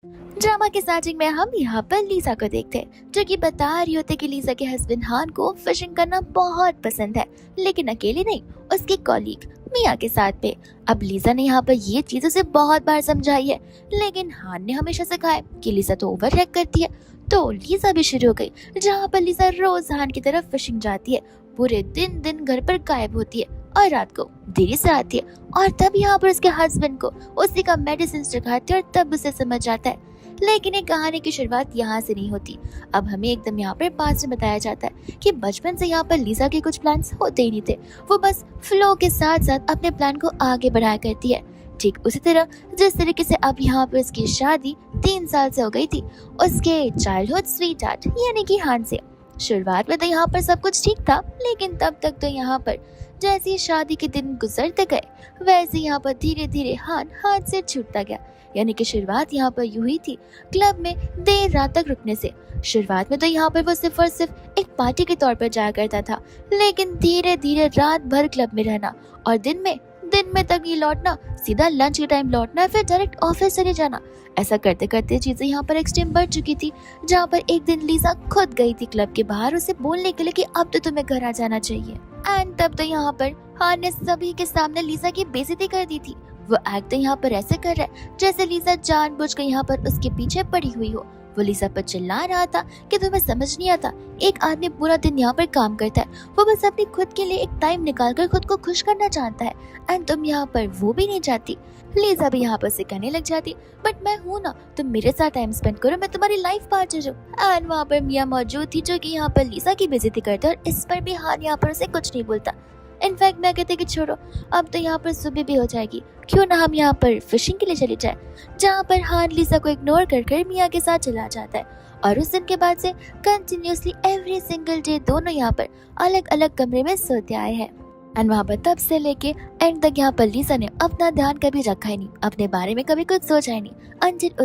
Drama के starting में हम यहाँ पर लीजा को देखते हैं, जो कि बता रही होती है कि लीजा के हस्बैंड हान को फिशिंग करना बहुत पसंद है, लेकिन अकेले नहीं, उसके कॉलीग मिया के साथ पे। अब लीजा ने यहाँ पर ये चीज उसे बहुत बार समझाई है, लेकिन हान ने हमेशा सिखाया कि लीजा तो ओवर रिएक्ट करती है। तो लीजा भी शुरू हो गई, जहाँ पर लीजा रोज हान की तरफ फिशिंग जाती है, पूरे दिन दिन घर पर गायब होती है और रात को देरी से आती है, और तब यहाँ पर उसके हस्बैंड को उसी का मेडिसिन चढ़ाती है और तब उसे समझ आता है। लेकिन ये कहानी की शुरुआत यहाँ से नहीं होती। अब हमें एकदम यहाँ पर पास में बताया जाता है कि बचपन से यहाँ पर लीजा के कुछ प्लान्स होते ही नहीं थे, वो बस फ्लो के साथ साथ अपने प्लान को आगे बढ़ाया करती है। ठीक उसी तरह जिस तरीके से अब यहाँ पर उसकी शादी 3 साल से हो गई थी उसके चाइल्डहुड स्वीट हार्ट यानी कि हान से। शुरुआत में तो यहाँ पर सब कुछ ठीक था, लेकिन तब तक तो यहाँ पर जैसे ही शादी के दिन गुजरते गए वैसे यहाँ पर धीरे धीरे हान हाथ से छूटता गया। यानी कि शुरुआत यहाँ पर यूं ही थी, क्लब में देर रात तक रुकने से। शुरुआत में तो यहाँ पर वो सिर्फ और सिर्फ एक पार्टी के तौर पर जाया करता था, लेकिन धीरे धीरे रात भर क्लब में रहना और दिन में तक ही लौटना, सीधा लंच के टाइम लौटना, फिर डायरेक्ट ऑफिस चले जाना। ऐसा करते करते चीजें यहाँ पर एक्सट्रीम बढ़ चुकी थी, जहाँ पर एक दिन लीजा खुद गई थी क्लब के बाहर उसे बोलने के लिए कि अब तो तुम्हें घर आ जाना चाहिए। एंड तब तो यहाँ पर हान ने सभी के सामने लीजा की बेइज्जती कर दी थी। वो एक्ट यहाँ पर ऐसे कर रहा है जैसे लीजा जानबूझकर यहाँ पर उसके पीछे पड़ी हुई हो। वो लीजा पर चिल्ला रहा था कि तुम्हें समझ नहीं आता, एक आदमी पूरा दिन यहाँ पर काम करता है, वो बस अपनी खुद के लिए एक टाइम निकालकर खुद को खुश करना चाहता है, एंड तुम यहाँ पर वो भी नहीं चाहती। लीजा भी यहाँ पर से कहने लग जाती, बट मैं हूँ ना, तुम मेरे साथ टाइम स्पेंड करो, मैं तुम्हारी लाइफ पार्टनर हूँ। एंड वहाँ पर मिया मौजूद थी, जो कि यहाँ पर लीजा की बेइज्जती करता है, और इस पर भी हान यहाँ पर उसे कुछ नहीं बोलता। इनफैक्ट मैं कहती कि छोड़ो, अब तो यहाँ पर सुबह भी हो जाएगी, क्यों ना हम यहाँ पर फिशिंग के लिए चले जाए। जहाँ पर हान लीजा को इग्नोर कर मिया के साथ चला जाता है, और उस दिन के बाद से कंटिन्यूसली एवरी सिंगल डे दोनों यहाँ पर अलग अलग कमरे में सोते आए हैं। एंड वहाँ पर तब से लेके एंड तक यहाँ पर लीजा ने अपना ध्यान कभी रखा ही नहीं, अपने बारे में कभी कुछ सोचा ही नहीं, अंटिल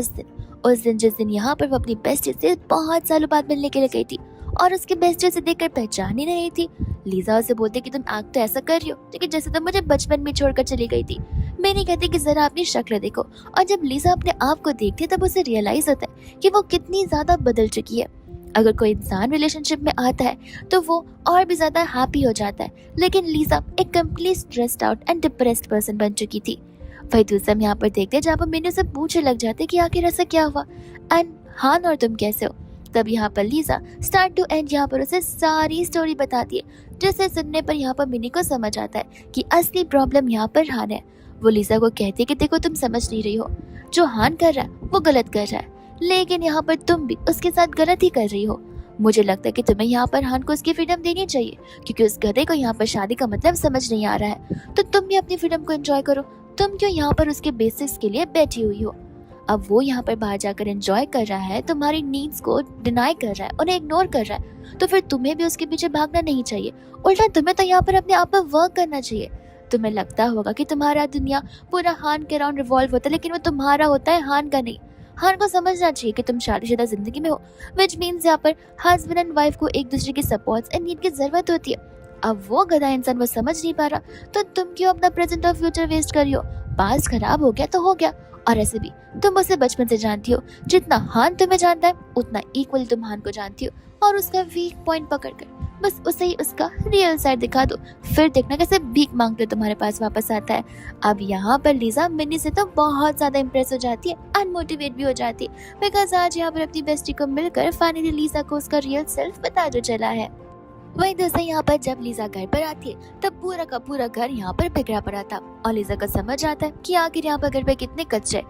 उस दिन जिस दिन यहाँ पर वो अपनी बेस्टी से बहुत सालों बाद मिलने के लिए गई थी, और उसके बेस्टी से देखकर पहचान ही नहीं थी। लीजा उसे बोलती कि तुम एक्ट तो ऐसा कर रही हो लेकिन जैसे तुम मुझे बचपन में छोड़कर चली गई थी। मैंने कहती कि जरा अपनी शक्ल देखो, और जब लीजा अपने आप को देखती तब उसे रियलाइज होता है कि वो कितनी ज्यादा बदल चुकी है। अगर कोई इंसान रिलेशनशिप में आता है तो वो और भी ज्यादा हैप्पी हो जाता है, लेकिन लीजा एक complete stressed out and depressed person बन चुकी थी। वही दूसरा हम यहाँ पर देखते हैं, जहाँ पर मैंने उसे पूछने लग जाते कि आखिर ऐसा क्या हुआ एंड हान और तुम कैसे हो। तब यहाँ पर लीजा स्टार्ट टू एंड यहाँ पर उसे सारी स्टोरी बताती है, जिसे सुनने पर यहाँ पर मिनी को समझ आता है कि असली प्रॉब्लम यहाँ पर हान है। वो लीजा को कहती है कि देखो तुम समझ नहीं रही हो, जो हान कर रहा है वो गलत कर रहा है, लेकिन यहाँ पर तुम भी उसके साथ गलत ही कर रही हो। मुझे लगता है कि तुम्हें यहाँ पर हान को उसकी फ्रीडम देनी चाहिए, क्योंकि उस गधे को यहाँ पर शादी का मतलब समझ नहीं आ रहा है। तो तुम भी अपनी फ्रीडम को एंजॉय करो, तुम क्यों यहाँ पर उसके बेसिक्स के लिए बैठी हुई हो। अब वो यहाँ पर बाहर जाकर एंजॉय कर रहा है, तुम्हारी नीड्स को डिनाई कर रहा है, उन्हें इग्नोर कर रहा है, तो फिर तुम्हें भी उसके पीछे भागना नहीं चाहिए। उल्टा तुम्हें तो यहाँ पर अपने आप पर वर्क करना चाहिए। तुम्हें लगता होगा कि तुम्हारा दुनिया पूरा हान के अराउंड रिवॉल्व होता है, लेकिन वो तुम्हारा होता है, हान का नहीं। हान को समझना चाहिए कि तुम शादीशुदा जिंदगी में हो, विच मीन्स यहाँ पर हस्बैंड एंड वाइफ को एक दूसरे की सपोर्ट एंड नीड की जरूरत होती है। अब वो गधा इंसान वो समझ नहीं पा रहा, तो तुम क्यों अपना प्रेजेंट और फ्यूचर वेस्ट कर रही हो। पास्ट खराब हो गया तो हो गया, और ऐसे भी तुम उसे बचपन से जानती हो, जितना हान तुम्हें जानता है उतना इक्वली तुम हान को जानती हो, और उसका वीक पॉइंट पकड़कर बस उसे ही उसका रियल साइड दिखा दो, फिर देखना कैसे भीख मांगते तुम्हारे पास वापस आता है। अब यहाँ पर लीजा मिनी से तो बहुत ज्यादा इंप्रेस हो जाती है, अनमोटिवेट भी हो जाती है, बिकॉज आज यहाँ पर अपनी बेस्टी को मिलकर फाइनली लीजा को उसका रियल सेल्फ पता जो चला है। वही दोस्तों यहाँ पर जब लीजा घर पर आती है तब पूरा का पूरा घर यहाँ पर बिगड़ा पड़ा था, और लीजा को समझ आता है कि आखिर यहाँ पर घर पे कितने कच्चे।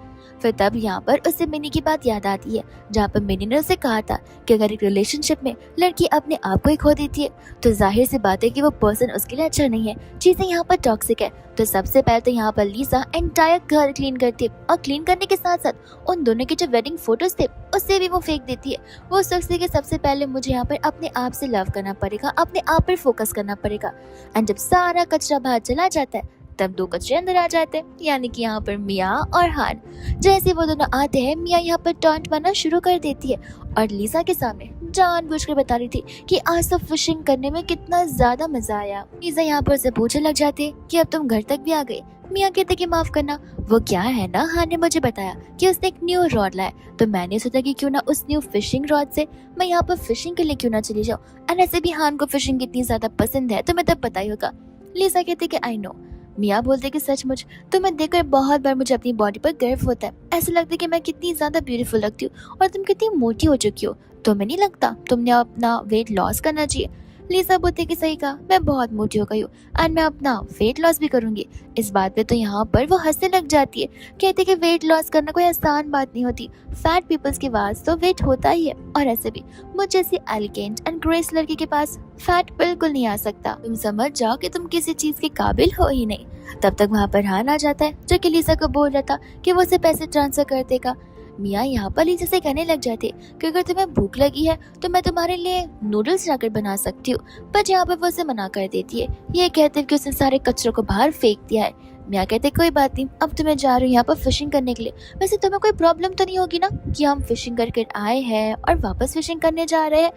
फिर तब यहाँ पर उसे मिनी की बात याद आती है, जहाँ पर मिनी ने उसे कहा था कि अगर एक रिलेशनशिप में लड़की अपने आप को ही खो देती है तो जाहिर सी बात है कि वो पर्सन उसके लिए अच्छा नहीं है, चीजें यहाँ पर टॉक्सिक है। तो सबसे पहले तो यहाँ पर लीजा एंटायर घर क्लीन करती है, और क्लीन करने के साथ साथ उन दोनों के जो वेडिंग फोटोज थे उससे भी वो फेंक देती है। वो सोचती है कि सबसे पहले मुझे यहाँ पर अपने आप से लव करना पड़ेगा, अपने आप पर फोकस करना पड़ेगा। एंड जब सारा कचरा बाहर चला जाता है तब 2 कचरे अंदर आ जाते हैं, यानी कि यहाँ पर मिया और हान। जैसे वो दोनों आते हैं, मिया यहाँ पर टॉन्ट मारना शुरू कर देती है, और लीजा के सामने जानबूझकर बता रही थी कि आज तो फिशिंग करने में कितना ज्यादा मजा आया। लीजा यहाँ पर उसे पूछने लग जाती है कि अब तुम घर तक भी आ गए, मियाँ कहते कि माफ करना, वो क्या है ना, हान ने मुझे बताया कि उसने एक न्यू रॉड लाया, तो मैंने सोचा कि क्यों ना उस न्यू फिशिंग रॉड से मैं यहाँ पर फिशिंग के लिए क्यों ना चली जाऊँ। एंड ऐसे भी हान को फिशिंग कितनी ज्यादा पसंद है तुम्हें तब पता ही होगा। लीसा कहती कि आई नो। मियाँ बोलते कि सचमुच तुम्हें देखकर बहुत बार मुझे अपनी बॉडी पर गर्व होता है, ऐसा लगता है कि मैं कितनी ज्यादा ब्यूटीफुल लगती हूँ और तुम कितनी मोटी हो चुकी हो। तुम्हें नहीं लगता तुमने अपना वेट लॉस करना चाहिए? लीसा बोलते कि सही कहा, मैं बहुत मोटी हो गई हूँ एंड मैं अपना वेट लॉस भी करूंगी। इस बात पे तो यहाँ पर वो हंसने लग जाती है, कहते कि वेट लॉस करना कोई आसान बात नहीं होती, फैट पीपल्स के पास तो वेट होता ही है, और ऐसे भी मुझ जैसी एलिगेंट एंड ग्रेस लड़की के पास फैट बिल्कुल नहीं आ सकता। तुम समझ जाओ कि तुम किसी चीज के काबिल हो ही नहीं। तब तक वहाँ पर हान आ जाता है जो कि लीसा को बोल रहा था कि वो उसे पैसे ट्रांसफर कर देगा। मियाँ यहाँ पर लीसा से कहने लग जाते कि अगर तुम्हें भूख लगी है तो मैं तुम्हारे लिए नूडल्स जाकर बना सकती हूँ, पर यहाँ पर वो उसे मना कर देती है, ये कहते हैं कि उसने सारे कचरों को बाहर फेंक दिया है। मियाँ कहते कोई बात नहीं, अब तुम्हें जा रही हूँ यहाँ पर फिशिंग करने के लिए, वैसे तुम्हें कोई प्रॉब्लम तो नहीं होगी ना कि हम फिशिंग करके आए हैं और वापस फिशिंग करने जा रहे हैं?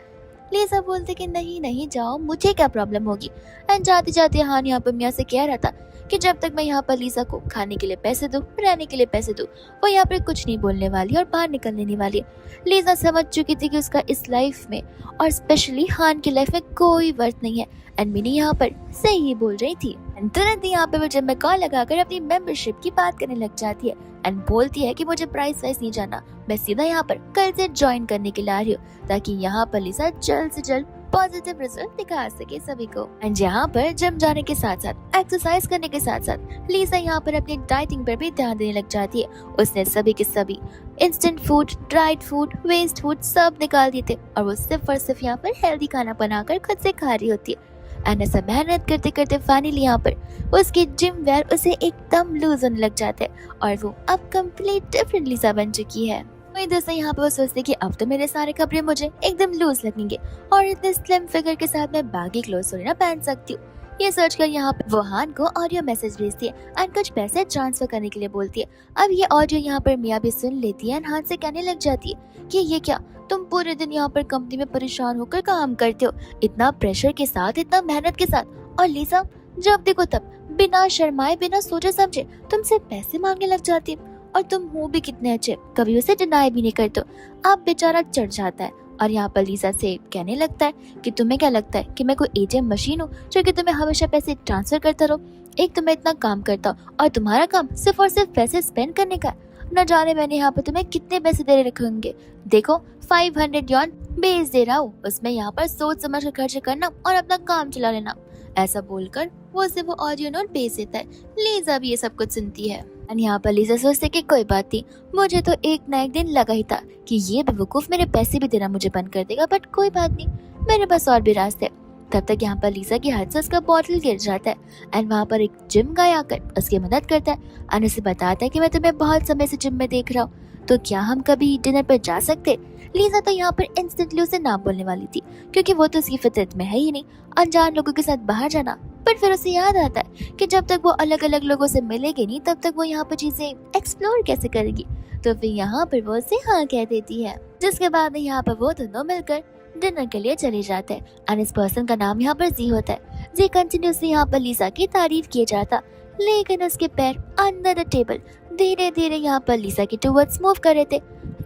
लीसा बोलते कि नहीं नहीं जाओ, मुझे क्या प्रॉब्लम होगी। एंड जाते जाते हान यहाँ पर मियाँ से कह रहा था कि जब तक मैं यहाँ पर लीसा को खाने के लिए पैसे दूं, रहने के लिए पैसे दूं, वो यहाँ पर कुछ नहीं बोलने वाली और बाहर निकलने नहीं वाली। लीसा समझ चुकी थी कि उसका इस लाइफ में और स्पेशली हान की लाइफ में कोई वर्थ नहीं है, एंड मिनी यहाँ पर सही ही बोल रही थी। एंड तुरंत यहाँ पे वो जब मैं कॉल लगाकर अपनी मेंबरशिप की बात करने लग जाती है एंड बोलती है कि मुझे प्राइस वाइस नहीं जानना, मैं सीधा यहाँ पर कल से ज्वाइन करने के लिए आ रही हूँ ताकि यहाँ पर लीसा जल्द से जल्द पॉजिटिव रिजल्ट दिखा सके सभी को। एंड यहाँ पर जिम जाने के साथ साथ एक्सरसाइज करने के साथ साथ लीसा यहाँ पर अपनी डाइटिंग पर भी ध्यान देने लग जाती है। उसने सभी के सभी instant food, dried food, waste food सब निकाल दिए थे और वो सिर्फ और सिर्फ यहाँ पर हेल्दी खाना बनाकर खुद से खा रही होती है। एंड ऐसा मेहनत करते करते फाइनली यहाँ पर उसके जिम वेयर उसे एकदम लूज होने लग जाते हैं और वो अब कंप्लीट डिफरेंट लीसा बन चुकी है। वही दोस्तों यहाँ पर वो सोचते कि अब तो मेरे सारे कपड़े मुझे एकदम लूज लगेंगे और इतने स्लिम फिगर के साथ मैं बागी क्लोथ थोड़ी ना पहन सकती हूँ। ये सोच कर यहाँ पर वो हान को ऑडियो मैसेज भेजती है एंड कुछ पैसे ट्रांसफर करने के लिए बोलती है। अब ये ऑडियो यहाँ पर मियाँ भी सुन लेती है एंड हान से कहने लग जाती है कि ये क्या, तुम पूरे दिन यहाँ पर कंपनी में परेशान होकर काम करते हो, इतना प्रेशर के साथ, इतना मेहनत के साथ, और लीसा जब देखो तब बिना शर्माए बिना सोचे समझे तुमसे पैसे मांगने लग जाती है, और तुम हो भी कितने अच्छे, कभी उसे डिनाई भी नहीं करते। अब बेचारा चढ़ जाता है और यहाँ पर लीसा से कहने लगता है कि तुम्हें क्या लगता है कि मैं कोई एटीएम मशीन हूँ जो कि तुम्हें हमेशा पैसे ट्रांसफर करता रहो? एक तो मैं इतना काम करता हूँ और तुम्हारा काम सिर्फ और सिर्फ पैसे स्पेंड करने का। न जाने मैंने यहाँ पर तुम्हें कितने पैसे दे रखे होंगे, देखो 500 यॉन भेज दे रहा हूँ, उसमें यहाँ पर सोच समझ कर खर्च करना और अपना काम चला लेना। ऐसा बोलकर वो उसे वो ऑडियो नोट भेज देता है। लीजा भी ये सब कुछ सुनती है और यहाँ पर लीजा सोचती कि कोई बात नहीं, मुझे तो एक ना एक दिन लगा ही था कि ये बेवकूफ मेरे पैसे भी देना मुझे बंद कर देगा, बट कोई बात नहीं, मेरे पास और भी रास्ते। तब तक यहाँ पर लीसा के हाथ से उसका बॉटल गिर जाता है एंड वहाँ पर एक जिम गाय आकर उसकी मदद करता है और उसे बताता है कि मैं तुम्हें बहुत समय से जिम में देख रहा हूँ, तो क्या हम कभी डिनर पर जा सकते? लीजा तो यहाँ पर इंस्टेंटली उसे ना बोलने वाली थी क्योंकि वो तो उसकी फितरत में है ही नहीं अनजान लोगों के साथ बाहर जाना, पर फिर उसे याद आता है कि जब तक वो अलग अलग लोगों से मिलेगी नहीं तब तक वो यहाँ पर चीजें एक्सप्लोर कैसे करेगी। तो फिर यहाँ पर वो उसे हाँ कह देती है, जिसके बाद यहाँ पर वो दोनों मिलकर डिनर के लिए चले जाते हैं और इस पर्सन का नाम यहाँ पर जी होता है। जी कंटिन्यूसली यहाँ पर लीसा की तारीफ किए जाता, लेकिन उसके पैर अंडर द टेबल धीरे धीरे यहाँ पर लीसा के टुवर्ड्स मूव कर रहे थे।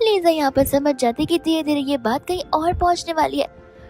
लीजा यहाँ पर समझ जाती कि धीरे धीरे ये बात कहीं और पहुँचने वाली है,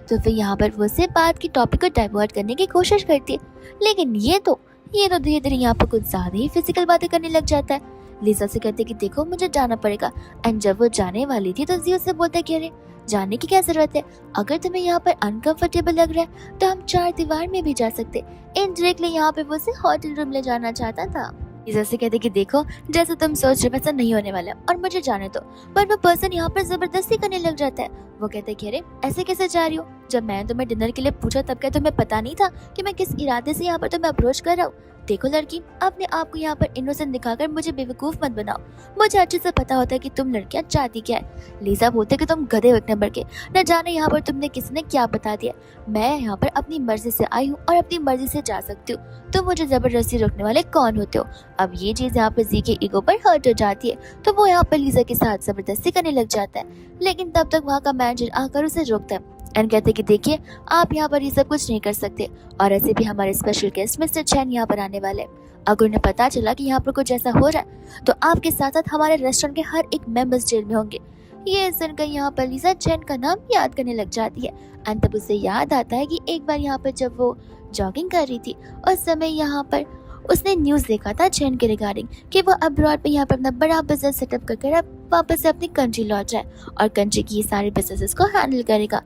तो फिर यहाँ पर वो से बात की टॉपिक को डाइवर्ट करने की कोशिश करती है, लेकिन ये तो धीरे धीरे यहाँ पर कुछ ज्यादा ही फिजिकल बातें करने लग जाता है। लीजा से कहते कि देखो मुझे जाना पड़ेगा, एंड जब वो जाने वाली थी तो जी उससे बोलता कि अरे जाने की क्या जरूरत है, अगर तुम्हें यहाँ पर अनकंफर्टेबल लग रहा है तो हम 4 दीवार में भी जा सकते। इनडायरेक्टली यहाँ पे वो उसे होटल रूम ले जाना चाहता था। लीजा से कहते कि देखो जैसे तुम सोच रहे वैसा नहीं होने वाला और मुझे जाने दो, पर वो पर्सन यहाँ पर जबरदस्ती करने लग जाता है। वो कहते कि अरे ऐसे कैसे जा रही हो, जब मैंने तुम्हें डिनर के लिए पूछा तब क्या तुम्हें पता नहीं था कि मैं किस इरादे से यहाँ पर तुम्हें अप्रोच कर रहा हूँ? देखो लड़की, अपने आप को यहाँ पर इनोसेंट दिखाकर मुझे बेवकूफ मत बनाओ, मुझे अच्छे से पता होता है कि तुम लड़कियां चाहती क्या है। लीजा बोलते कि तुम गधे एक नंबर के, न जाने यहाँ पर तुमने किसी ने क्या बता दिया, मैं यहाँ पर अपनी मर्जी से आई हूँ और अपनी मर्जी से जा सकती हूँ, तुम मुझे जबरदस्ती रोकने वाले कौन होते हो? अब ये चीज यहाँ पर जी के ईगो पर हर्ट हो जाती है, तो वो यहाँ पर लीजा के साथ जबरदस्ती करने लग जाता है, लेकिन तब तक वहाँ का मैनेजर आकर उसे रोकता है। एंड कहते कि देखिए आप यहाँ पर ये सब कुछ नहीं कर सकते, और ऐसे भी हमारे स्पेशल गेस्ट मिस्टर चैन यहाँ पर आने वाले हैं। अगर उन्हें पता चला कि यहाँ पर कुछ ऐसा हो रहा है तो आपके साथ साथ हमारे रेस्टोरेंट के हर एक मेंबर्स जेल में होंगे। ये सुनकर यहाँ पर लिसा चैन का नाम याद करने लग जाती है। एंड तब उसे याद आता है कि एक बार यहाँ पर जब वो जॉगिंग कर रही थी उस समय यहाँ पर उसने न्यूज़ देखा था चैन के रिगार्डिंग कि वो अब्रॉड में यहाँ पर अपना बड़ा बिजनेस सेटअप कर अब वापस से अपनी कंट्री लौट जाए और कंट्री की ये सारे बिजनेसेस को हैंडल करेगा।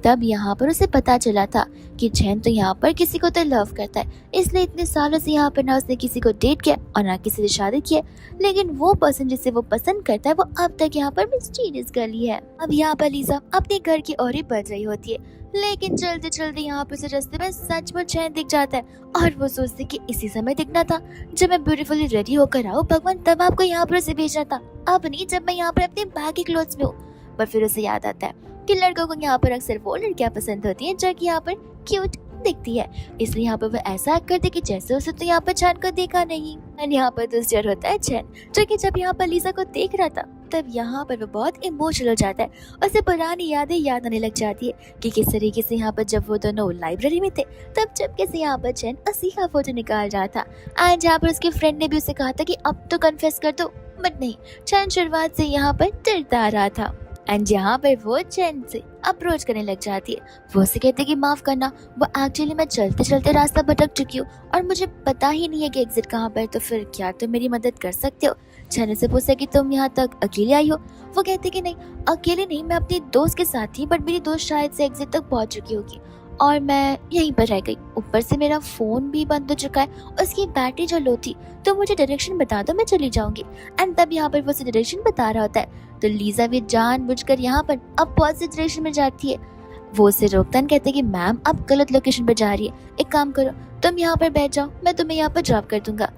तब यहाँ पर उसे पता चला था कि चैन तो यहाँ पर किसी को तो लव करता है, इसलिए इतने सालों से यहाँ पर ना उसने किसी को डेट किया और ना किसी से शादी किया, लेकिन वो पर्सन जिसे वो पसंद करता है वो अब तक यहाँ पर मिस्टीरियस गर्ली है। अब यहाँ पर लिसा अपने घर की ओर ही बढ़ रही होती है, लेकिन चलते चलते यहाँ पर उसे रास्ते में सचमुच चैन दिख जाता है और वो सोचती कि इसी समय दिखना था जब मैं ब्यूटीफुली रेडी होकर आऊँ, भगवान तब आपको यहाँ पर उसे भेजना था, अब नहीं जब मैं यहाँ पर अपने बैगी क्लोथ्स में हूँ। पर फिर उसे याद आता है कि लड़कों को यहाँ पर अक्सर वो लड़कियां पसंद होती हैं जो कि यहाँ पर क्यूट दिखती है, इसलिए यहाँ पर वो ऐसा करते कि जैसे उसे तो यहाँ पर चैन को देखा नहीं। एंड यहाँ पर दूसरी ओर होता है चैन जो कि जब यहाँ पर लिसा को देख रहा था तब यहाँ पर वो बहुत इमोशनल हो जाता है, उसे पुरानी यादें याद आने लग जाती है कि किस तरीके से यहाँ पर जब वो दोनों लाइब्रेरी में थे तब जब कैसे यहाँ पर चैन उसी का फोटो निकाल रहा था। एंड यहाँ पर उसके फ्रेंड ने भी उसे कहा था कि अब तो कन्फेस कर दो, बट नहीं, चैन शुरुआत से यहाँ पर डरता रहा था। एंड यहाँ पर वो चैन से अप्रोच करने लग जाती है, वो उसे कहते कि माफ करना, वो एक्चुअली मैं चलते चलते रास्ता भटक चुकी हूँ और मुझे पता ही नहीं है कि एग्जिट कहाँ पर, तो फिर क्या तुम मेरी मदद कर सकते हो। चैन से पूछा कि तुम यहाँ तक अकेले आई हो, वो कहते कि नहीं अकेले नहीं, मैं अपनी दोस्त के साथ थी, बट मेरी दोस्त शायद से एग्जिट तक पहुँच चुकी होगी और मैं यहीं पर रह गई, ऊपर से मेरा फोन भी बंद हो चुका है, उसकी बैटरी जो लो थी, तो मुझे डायरेक्शन बता दो, मैं चली जाऊंगी। एंड तब यहाँ पर वो उसे डायरेक्शन बता रहा होता है तो लीजा भी जानबूझकर यहाँ पर अपोजिट डायरेक्शन में जाती है। वो उसे रोकता है, कहते कि मैम आप गलत लोकेशन पर जा रही है, एक काम करो तुम यहाँ पर बैठ जाओ, मैं तुम्हें यहाँ पर ड्रॉप कर दूंगा।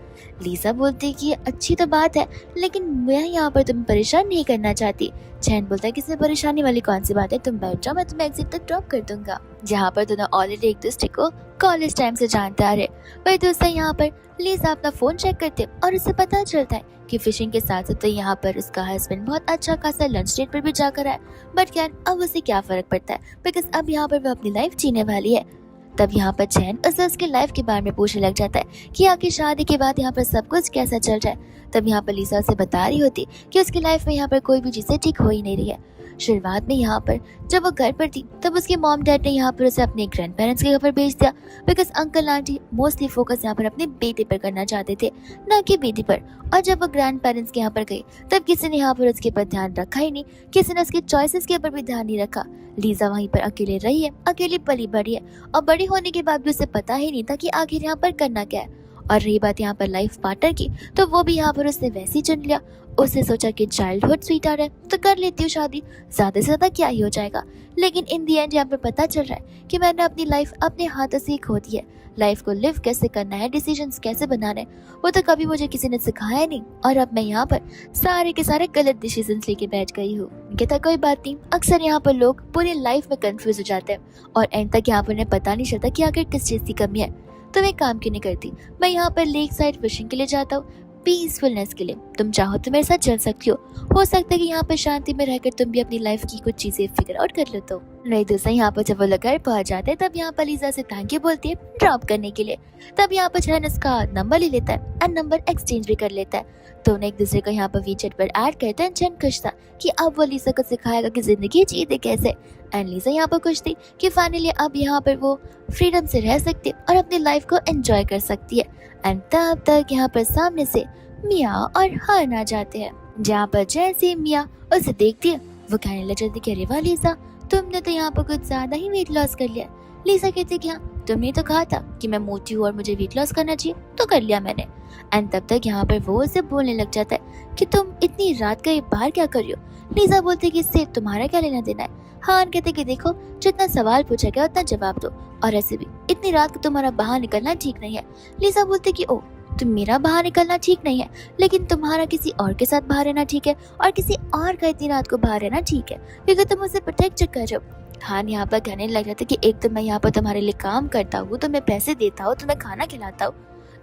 लीजा बोलती है कि ये अच्छी तो बात है लेकिन मैं यहाँ पर तुम्हें परेशान नहीं करना चाहती। चैन बोलता है कि इसमें परेशानी वाली कौन सी बात है, तुम बैठ जाओ, मैं तुम्हें एग्जिट तक ड्रॉप कर दूंगा। जहाँ पर दोनों ऑलरेडी एक दूसरे को कॉलेज टाइम से जानते आ रहे, वही दोस्त यहाँ पर लीजा अपना फोन चेक करते और उसे पता चलता है कि फिशिंग के साथ साथ तो यहाँ पर उसका हस्बैंड बहुत अच्छा खासा लंच डेट पर भी जाकर आया, बट खैर अब उसे क्या फर्क पड़ता है बिकॉज अब यहाँ पर वो अपनी लाइफ जीने वाली है। तब यहाँ पर चैन उसे उसके लाइफ के बारे में पूछने लग जाता है कि आखिर शादी के बाद यहाँ पर सब कुछ कैसा चल रहा है। तब यहाँ पर लीसा उसे बता रही होती कि उसकी लाइफ में यहाँ पर कोई भी चीजें ठीक हो ही नहीं रही है। शुरुआत में यहाँ पर जब वो घर पर थी तब उसके मॉम डैड ने यहाँ पर उसे अपने ग्रैंड पेरेंट्स के घर पर भेज दिया because uncle aunty mostly focus यहाँ पर अपने बेटे पर करना चाहते थे, ना कि बेटी पर। और जब वो ग्रैंड पेरेंट्स के यहाँ पर गई तब किसी ने यहाँ पर उसके ऊपर ध्यान रखा ही नहीं, किसी ने उसके चॉइसेस के ऊपर भी ध्यान नहीं रखा। लीजा वहीं पर अकेले रही है, अकेली पली बड़ी है और बड़ी होने के बाद भी उसे पता ही नहीं था कि आखिर यहाँ पर करना क्या है। और रही बात यहाँ पर लाइफ पार्टनर की, तो वो भी यहाँ पर उसने वैसे ही चुन लिया। उसने सोचा कि चाइल्डहुड स्वीट आ रहा है तो कर लेती हूँ शादी, ज्यादा से ज्यादा क्या ही हो जाएगा। लेकिन इन दी एंड यहाँ पर पता चल रहा है कि मैंने अपनी लाइफ अपने हाथों से ही खो दी है। लाइफ को लिव कैसे करना है, डिसीजंस कैसे बनाने, वो तो कभी मुझे किसी ने सिखाया नहीं और अब मैं यहाँ पर सारे के सारे गलत डिसीजंस लेके बैठ गई हूँ। कहता कोई बात नहीं, अक्सर यहाँ पर लोग पूरी लाइफ में कंफ्यूज हो जाते हैं और एंड तक यहाँ पर उन्हें पता नहीं चलता कि आखिर किस चीज की कमी है। तुम एक काम क्यों नहीं करती, मैं यहाँ पर लेक साइड फिशिंग के लिए जाता हूँ, पीसफुलनेस के लिए। तुम चाहो तो मेरे साथ चल सकती हो सकता है कि यहाँ पर शांति में रहकर तुम भी अपनी लाइफ की कुछ चीजें फिगर आउट कर लो। तो नहीं दूसरा यहाँ पर जब वो लोग घर पहुंच जाते हैं तब यहाँ पर लीजा से थैंक यू बोलती है ड्रॉप करने के लिए। तब यहाँ पर चैन उसका नंबर ले लेता है एंड नंबर एक्सचेंज भी कर लेता है। दोनों एक दूसरे को यहाँ पर वीचैट पर ऐड करते हैं। चैन खुश था कि अब वो लीजा को सिखाएगा कि जिंदगी जीते कैसे, एंड लीजा यहाँ पर खुश थी कि फाइनली अब यहाँ पर वो फ्रीडम से रह सकती है और अपनी लाइफ को एंजॉय कर सकती है। एंड तब तक यहाँ पर सामने से मिया और हान आ जाते हैं। जहाँ पर जैसे मिया उसे देखती है वो कहने लग जाती कि अरे वाह लीजा, तुमने तो यहाँ पर कुछ ज्यादा ही वेट लॉस कर लिया। लीजा कहती कि हाँ तुमने तो कहा था कि मैं मोटी हूँ और मुझे वेट लॉस करना चाहिए, तो कर लिया मैंने। एंड तब तक यहाँ पर वो उसे बोलने लग जाता है कि तुम इतनी रात का ये बाहर क्या कर रही हो। लीजा बोलती कि इससे तुम्हारा क्या लेना देना है। हान कहते कि देखो जितना सवाल पूछा गया उतना जवाब दो, और ऐसे भी इतनी रात को तुम्हारा बाहर निकलना ठीक नहीं है। लीजा बोलती कि ओ तुम मेरा बाहर निकलना ठीक नहीं है, लेकिन तुम्हारा किसी और के साथ बाहर रहना ठीक है और किसी और का इतनी रात को बाहर रहना ठीक है क्योंकि तुम उसे प्रोटेक्ट कर रहे हो। हान यहाँ पर कहने लग जाता कि एक तो मैं यहाँ पर तुम्हारे लिए काम करता हूँ, तुम्हें पैसे देता हूँ, तुम्हें खाना खिलाता हूँ,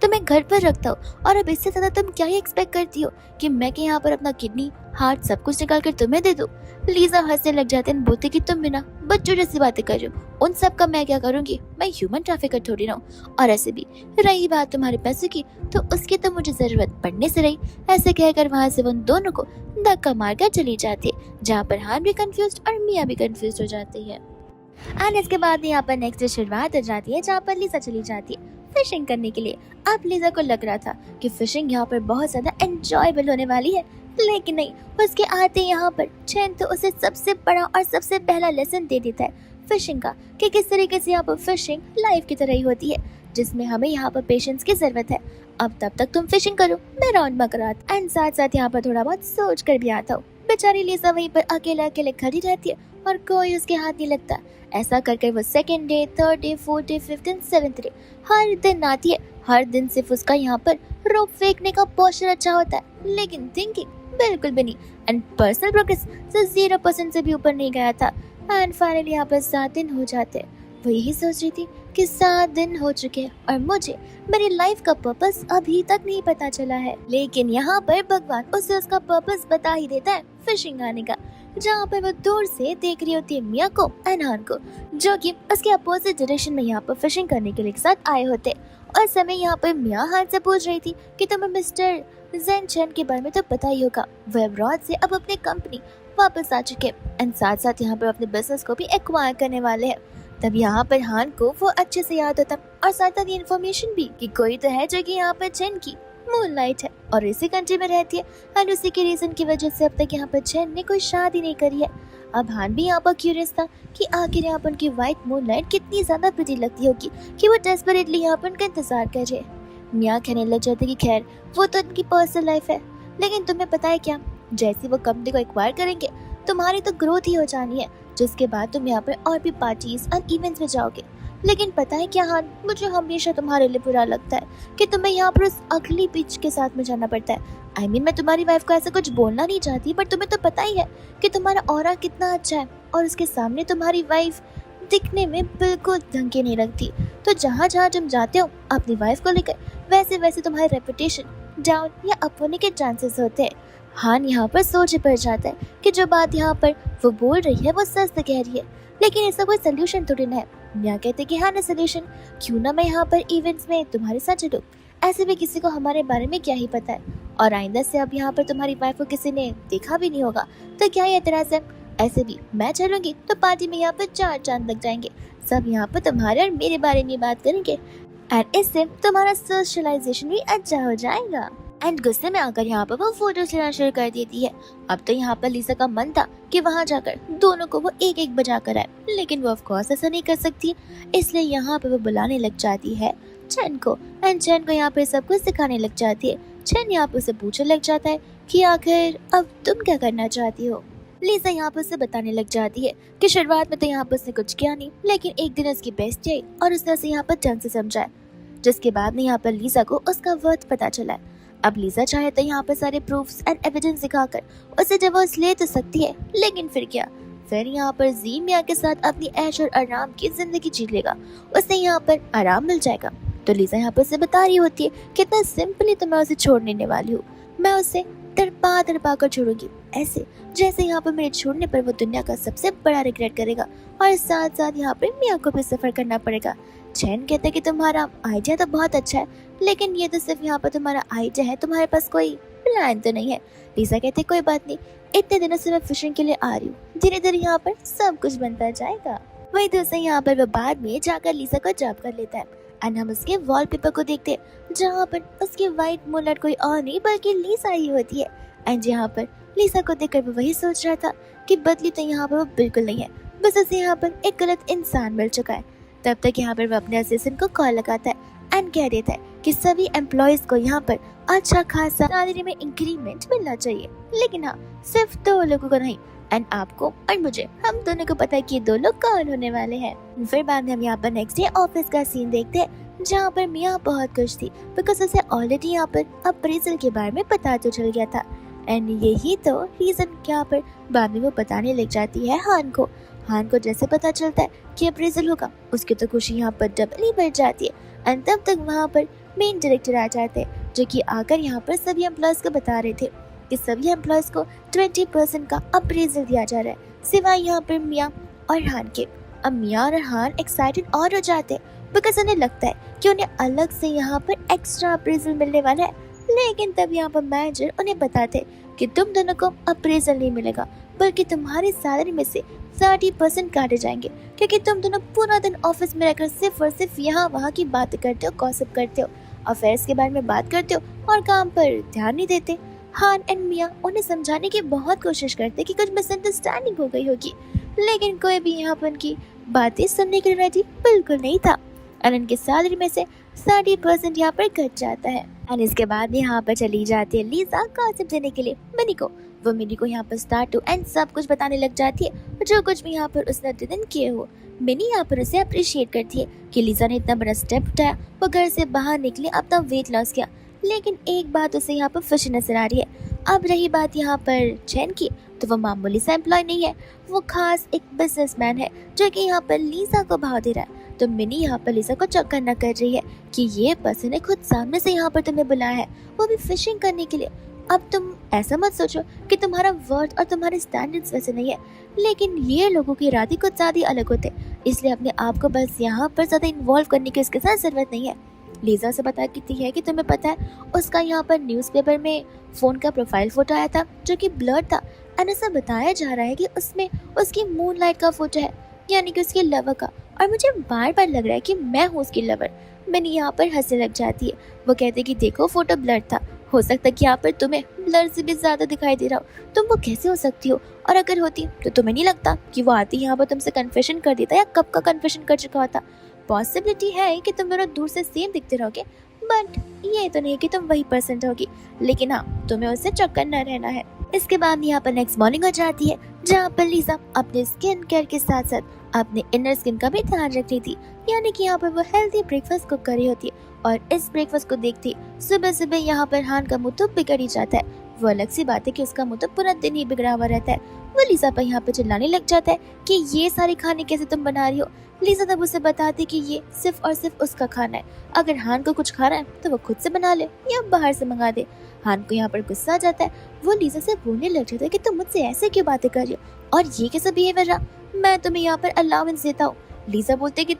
तो मैं घर पर रखता हूँ, और अब इससे ज्यादा तुम क्या ही एक्सपेक्ट करती हो कि मैं के यहाँ पर अपना किडनी, हार्ट सब कुछ निकाल कर तुम्हें दे दूँ। लीजा हंसने लग जाते हैं, बोलते कि तुम बिना बच्चों जैसी बातें कर रही हो, उन सब का मैं क्या करूंगी, मैं ह्यूमन ट्रैफिकर थोड़ी ना हूँ। और ऐसे भी रही बात तुम्हारे पैसों की, तो उसकी तो मुझे जरूरत पड़ने से रही। ऐसे कहकर वहां से उन दोनों को धक्का मारकर चली जाती है, जहाँ पर हान भी कंफ्यूज और मिया भी कंफ्यूज हो जाती है। एंड इसके बाद यहाँ पर नेक्स्ट डे शुरुआत हो जाती है, जहाँ पर लीजा चली जाती है फिशिंग करने के लिए। अब लीजा को लग रहा था कि फिशिंग यहाँ पर बहुत ज्यादा एंजॉयबल होने वाली है, लेकिन नहीं। उसके आते यहाँ पर चैन तो उसे सबसे बड़ा और सबसे पहला लेसन दे देता है फिशिंग का, कि किस तरीके से यहाँ पर फिशिंग लाइफ की तरह ही होती है, जिसमें हमें यहाँ पर पेशेंस की जरूरत है। अब तब तक तुम फिशिंग करो, मैं राउंड मकरात एंड साथ साथ यहाँ पर थोड़ा बहुत सोच कर भी आता हूँ। बेचारी लीजा वहीं पर अकेले अकेले खड़ी रहती है और कोई उसके हाथ नहीं लगता। ऐसा करके वो second day, third day, fourth day, fifth and seventh day हर दिन आती है। हर दिन सिर्फ उसका यहाँ पर रोप फेंकने का पोस्टर अच्छा होता है, लेकिन थिंकिंग बिल्कुल भी नहीं, एंड पर्सनल प्रोग्रेस 0% से भी ऊपर नहीं गया था। एंड फाइनली यहाँ पर 7 दिन हो जाते। वो यही सोच रही थी कि 7 दिन हो चुके हैं और मुझे मेरी लाइफ का पर्पस अभी तक नहीं पता चला है। लेकिन यहाँ पर भगवान उसे उसका पर्पस बता ही देता है, फिशिंग आने का, जहाँ पर वो दूर से देख रही होती है मिया को एंड हान को, जो कि उसके अपोजिट डायरेक्शन में यहाँ पर फिशिंग करने के लिए एक साथ आए होते। और समय यहाँ पर मिया हान से पूछ रही थी कि तुम्हें मिस्टर जेन चैन के बारे में तो पता ही होगा, वो अब्रॉड से अब अपनी कंपनी वापस आ चुके एंड साथ साथ यहाँ पर अपने बिजनेस को भी एक्वायर करने वाले हैं। तब यहाँ पर हान को वो अच्छे से याद होता और साथ साथ ये इन्फॉर्मेशन भी कि कोई तो है जो कि यहाँ पर चैन की मूनलाइट है और इसी कंट्री में रहती है, एंड उसी के रीजन की वजह से अब तक यहाँ पर चैन ने कोई शादी नहीं करी है। अब हान भी यहाँ पर क्यूरियस था कि आखिर यहाँ पर उनकी व्हाइट मूनलाइट कितनी ज्यादा प्रिटी लगती होगी कि वो डेस्परेटली यहाँ पर उनका इंतजार कर रहे। मियाँ कहने लग जाते कि खैर वो तो उनकी पर्सनल लाइफ है, लेकिन तुम्हें पता है क्या, जैसे वो कंपनी को एक्वायर करेंगे तुम्हारी तो ग्रोथ ही हो जानी है, जिसके बाद तुम यहाँ पर और भी पार्टीज एंड इवेंट्स में जाओगे। लेकिन पता है क्या हान, मुझे हमेशा तुम्हारे लिए बुरा लगता है कि तुम्हें यहाँ पर उस अगली पिच के साथ में जाना पड़ता है। I mean, मैं तुम्हारी वाइफ को ऐसा कुछ बोलना नहीं चाहती, पर तुम्हें तो पता ही है कि तुम्हारा ऑरा कितना अच्छा है, और उसके सामने तुम्हारी वाइफ दिखने में बिल्कुल ढंग की नहीं लगती। तो जहाँ जहाँ तुम जाते हो अपनी वाइफ को लेकर, वैसे वैसे तुम्हारी रेपुटेशन डाउन या अप होने के चांसेस होते हैं। हान यहाँ पर सोच पड़ जाता है कि जो बात यहाँ पर वो बोल रही है वो सच तो कह रही है, लेकिन इसका कोई सोल्यूशन थोड़ी ना है। मियाँ कहते कि हाँ ना सोल्यूशन, क्यों ना मैं यहाँ पर इवेंट्स में तुम्हारे साथ चलूँ, ऐसे भी किसी को हमारे बारे में क्या ही पता है, और आइंदा से अब यहाँ पर तुम्हारी वाइफ को किसी ने देखा भी नहीं होगा, तो क्या ही एतराज है। ऐसे भी मैं चलूंगी तो पार्टी में यहाँ पर 4 चांद लग जाएंगे, सब यहाँ पर तुम्हारे और मेरे बारे में बात करेंगे, एंड इससे तुम्हारा सोशलाइजेशन भी अच्छा हो जाएगा। एंड गुस्से में आकर यहाँ पर वो फोटोज लेना शुरू कर देती है। अब तो यहाँ पर लीजा का मन था कि वहाँ जाकर दोनों को वो एक एक बजा कर आए, लेकिन वो ऑफ कोर्स ऐसा नहीं कर सकती, इसलिए यहाँ पर वो बुलाने लग जाती है चैन को, एंड चैन को यहाँ पे सब कुछ सिखाने लग जाती है। चैन यहाँ पे उसे पूछने लग जाता है कि आखिर अब तुम क्या करना चाहती हो। लीजा यहाँ पर उसे बताने लग जाती है कि शुरुआत में तो यहाँ पर उसने कुछ किया नहीं, लेकिन एक दिन उसकी बेस्ट आई और उसने उसे यहाँ पर ढंग से समझाया, जिसके बाद में यहाँ पर लीजा को उसका वर्थ पता चला है। अब लीजा चाहे तो यहाँ पर सारे प्रूफ्स एंड एविडेंस दिखाकर उसे डिवोर्स ले तो सकती है, लेकिन फिर क्या, फिर यहाँ पर जी मियाँ के साथ अपनी ऐश और आराम की जिंदगी जी लेगा, उसे यहाँ पर आराम मिल जाएगा। तो लीजा यहाँ पर उसे बता रही होती है कितना सिंपली तो मैं उसे छोड़ देने वाली हूँ, मैं उसे तड़पा कर छोड़ूंगी, ऐसे जैसे यहाँ पर मेरे छोड़ने पर वो दुनिया का सबसे बड़ा रिग्रेट करेगा, और साथ साथ यहाँ पर मियाँ को भी सफर करना पड़ेगा। चैन कहते हैं कि तुम्हारा आइडिया तो बहुत अच्छा है, लेकिन ये तो सिर्फ यहाँ पर तुम्हारा आइडिया है, तुम्हारे पास कोई प्लान तो नहीं है। लीजा कहते कोई बात नहीं, इतने दिनों से मैं फिशिंग के लिए आ रही हूँ, धीरे धीरे यहाँ पर सब कुछ बनता जाएगा। वही दूसरे यहाँ पर वो बाद में जाकर लीजा को जॉब कर लेता है, एंड हम उसके वॉलपेपर को देखते हैं, जहाँ पर उसकी व्हाइट मूनलाइट कोई और नहीं बल्कि लीजा ही होती है। एंड यहाँ पर लीजा को देखकर वो वही सोच रहा था कि बदली तो यहाँ पर वो बिल्कुल नहीं है, बस उसे यहाँ पर एक गलत इंसान मिल चुका है। तब तक यहाँ पर वो अपने असिस्टेंट को कॉल लगाता है एंड कह देता है कि सभी एम्प्लॉयज को यहाँ पर अच्छा खासा सैलरी में इंक्रीमेंट मिलना चाहिए, लेकिन हाँ सिर्फ 2 लोगों को नहीं, एंड आपको और मुझे, हम दोनों को पता है कि 2 लोग कौन होने वाले हैं। फिर बाद में हम यहाँ पर नेक्स्ट डे ऑफिस का सीन देखते हैं, जहाँ पर मियाँ बहुत खुश थी बिकॉज उसे ऑलरेडी यहाँ पर अप्रेजल के बारे में पता तो चल गया था, एंड यही तो रीजन यहाँ पर बाद में वो बताने लग जाती है हान को। हान को जैसे पता चलता है कि अप्रेजल होगा, उसकी तो खुशी यहाँ पर डबल ही बढ़ जाती है, एंड तब तक वहाँ पर मेन डायरेक्टर आ जाते हैं, जो कि आकर यहाँ पर सभी एम्प्लॉयज को बता रहे थे कि सभी एम्प्लॉयज को 20% का अप्रेजल दिया जा रहा है, सिवाय यहाँ पर मियाँ और हान के। अब मियाँ और हान एक्साइटेड और हो जाते हैं, बिकॉज उन्हें लगता है कि उन्हें अलग से यहाँ पर एक्स्ट्रा अप्रेजल मिलने वाला है। लेकिन तब यहाँ पर मैनेजर उन्हें बताते कि तुम दोनों को अप्रेजल नहीं मिलेगा, बल्कि तुम्हारी सैलरी में से 30% काटे जाएंगे, क्योंकि तुम दोनों पूरा दिन ऑफिस में रहकर सिर्फ और सिर्फ यहाँ वहाँ की बातें करते हो, गॉसिप करते हो, अफेयर्स के बारे में बात करते हो और काम पर ध्यान नहीं देते। हान एंड मियाँ उन्हें समझाने की बहुत कोशिश करते कि कुछ मिसअंडरस्टैंडिंग हो गई होगी, लेकिन कोई भी यहाँ पर उनकी बातें सुनने के लिए रेडी बिल्कुल नहीं था। और उनकी सैलरी में से 30% यहाँ पर कट जाता है। और इसके बाद यहाँ पर चली जाती है लीजा गॉसिप देने के लिए मिनी को। वो मिनी को यहाँ पर स्टार्ट टू एंड सब कुछ बताने लग जाती है, जो कुछ भी यहाँ पर उसने दिन किए हो। मिनी यहाँ पर उसे अप्रिशिएट करती है कि लीजा ने इतना बड़ा स्टेप उठाया, वो घर से बाहर निकली, अपना वेट लॉस किया। लेकिन एक बात उसे यहाँ पर फिश नजर आ रही है। अब रही बात यहाँ पर चैन की, तो वो मामूली सा एम्प्लॉय नहीं है, वो खास एक बिजनेसमैन है, जो कि यहाँ पर लीजा को भाव दे रहा है। तो मिनी यहाँ पर लीजा को चक्कर न कर रही है कि ये पर्सन ने खुद सामने से यहाँ पर तुम्हें बुलाया है, वो भी फिशिंग करने के लिए। अब तुम ऐसा मत सोचो कि तुम्हारा वर्थ और तुम्हारे स्टैंडर्ड्स वैसे नहीं है, लेकिन ये लोगों के इरादे कुछ ज़्यादा अलग होते, इसलिए अपने आप को बस यहाँ पर ज़्यादा इन्वॉल्व करने की उसके साथ ज़रूरत नहीं है। लीजा से बता कहती है कि तुम्हें पता है उसका यहाँ पर न्यूज़पेपर में फ़ोन का प्रोफाइल फ़ोटो आया था, जो कि ब्लर था, और ऐसा बताया जा रहा है कि उसमें उसकी मूनलाइट का फोटो है, यानी कि उसके लवर का, और मुझे बार बार लग रहा है कि मैं हूँ उसकी लवर। मैंने यहाँ पर हंसने लग जाती है। वो कहते कि देखो फोटो ब्लर था, हो सकता है कि यहाँ पर तुम्हें ब्लर से भी ज़्यादा दिखाई दे रहा हो, तुम वो कैसे हो सकती हो, और अगर होती तो तुम्हें नहीं लगता कि वो आती यहाँ पर तुमसे कन्फेशन कर देता, या कब का कन्फेशन कर चुका होता। पॉसिबिलिटी है कि तुम दोनों दूर से सेम दिखते रहोगे, बट ये तो नहीं कि तुम वही पर्सन होगी, लेकिन हाँ तुम्हें उससे चक्कर न रहना है। इसके बाद यहाँ पर नेक्स्ट मॉर्निंग हो जाती है, जहाँ पर लीजा अपने स्किन केयर के साथ साथ अपने इनर स्किन का भी ध्यान रख रही थी, यानी कि यहाँ पर वो हेल्दी ब्रेकफास्ट कुक कर रही होती है। और इस ब्रेकफास्ट को देखती सुबह सुबह यहाँ पर हान का मुंह तो बिगड़ ही जाता है। वो अलग सी बात है कि उसका मुंह तो पूरा दिन ही बिगड़ा हुआ रहता है। वो लीजा पर यहाँ पर चिल्लाने लग जाता है कि ये सारे खाने कैसे तुम बना रही हो। लीजा तब उसे बताती कि ये सिर्फ और सिर्फ उसका खाना है, अगर हान को कुछ खाना है तो वो खुद से बना ले या बाहर से मंगा दे। हान को यहाँ पर गुस्सा आ जाता है, वो लीजा से बोलने लग जाता है कि तुम मुझसे ऐसे क्यों बातें कर रही हो, और ये कैसा बिहेवियर रहा, मैं तुम्हें यहाँ पर अलाउंस देता हूँ। लीजा बोलते कि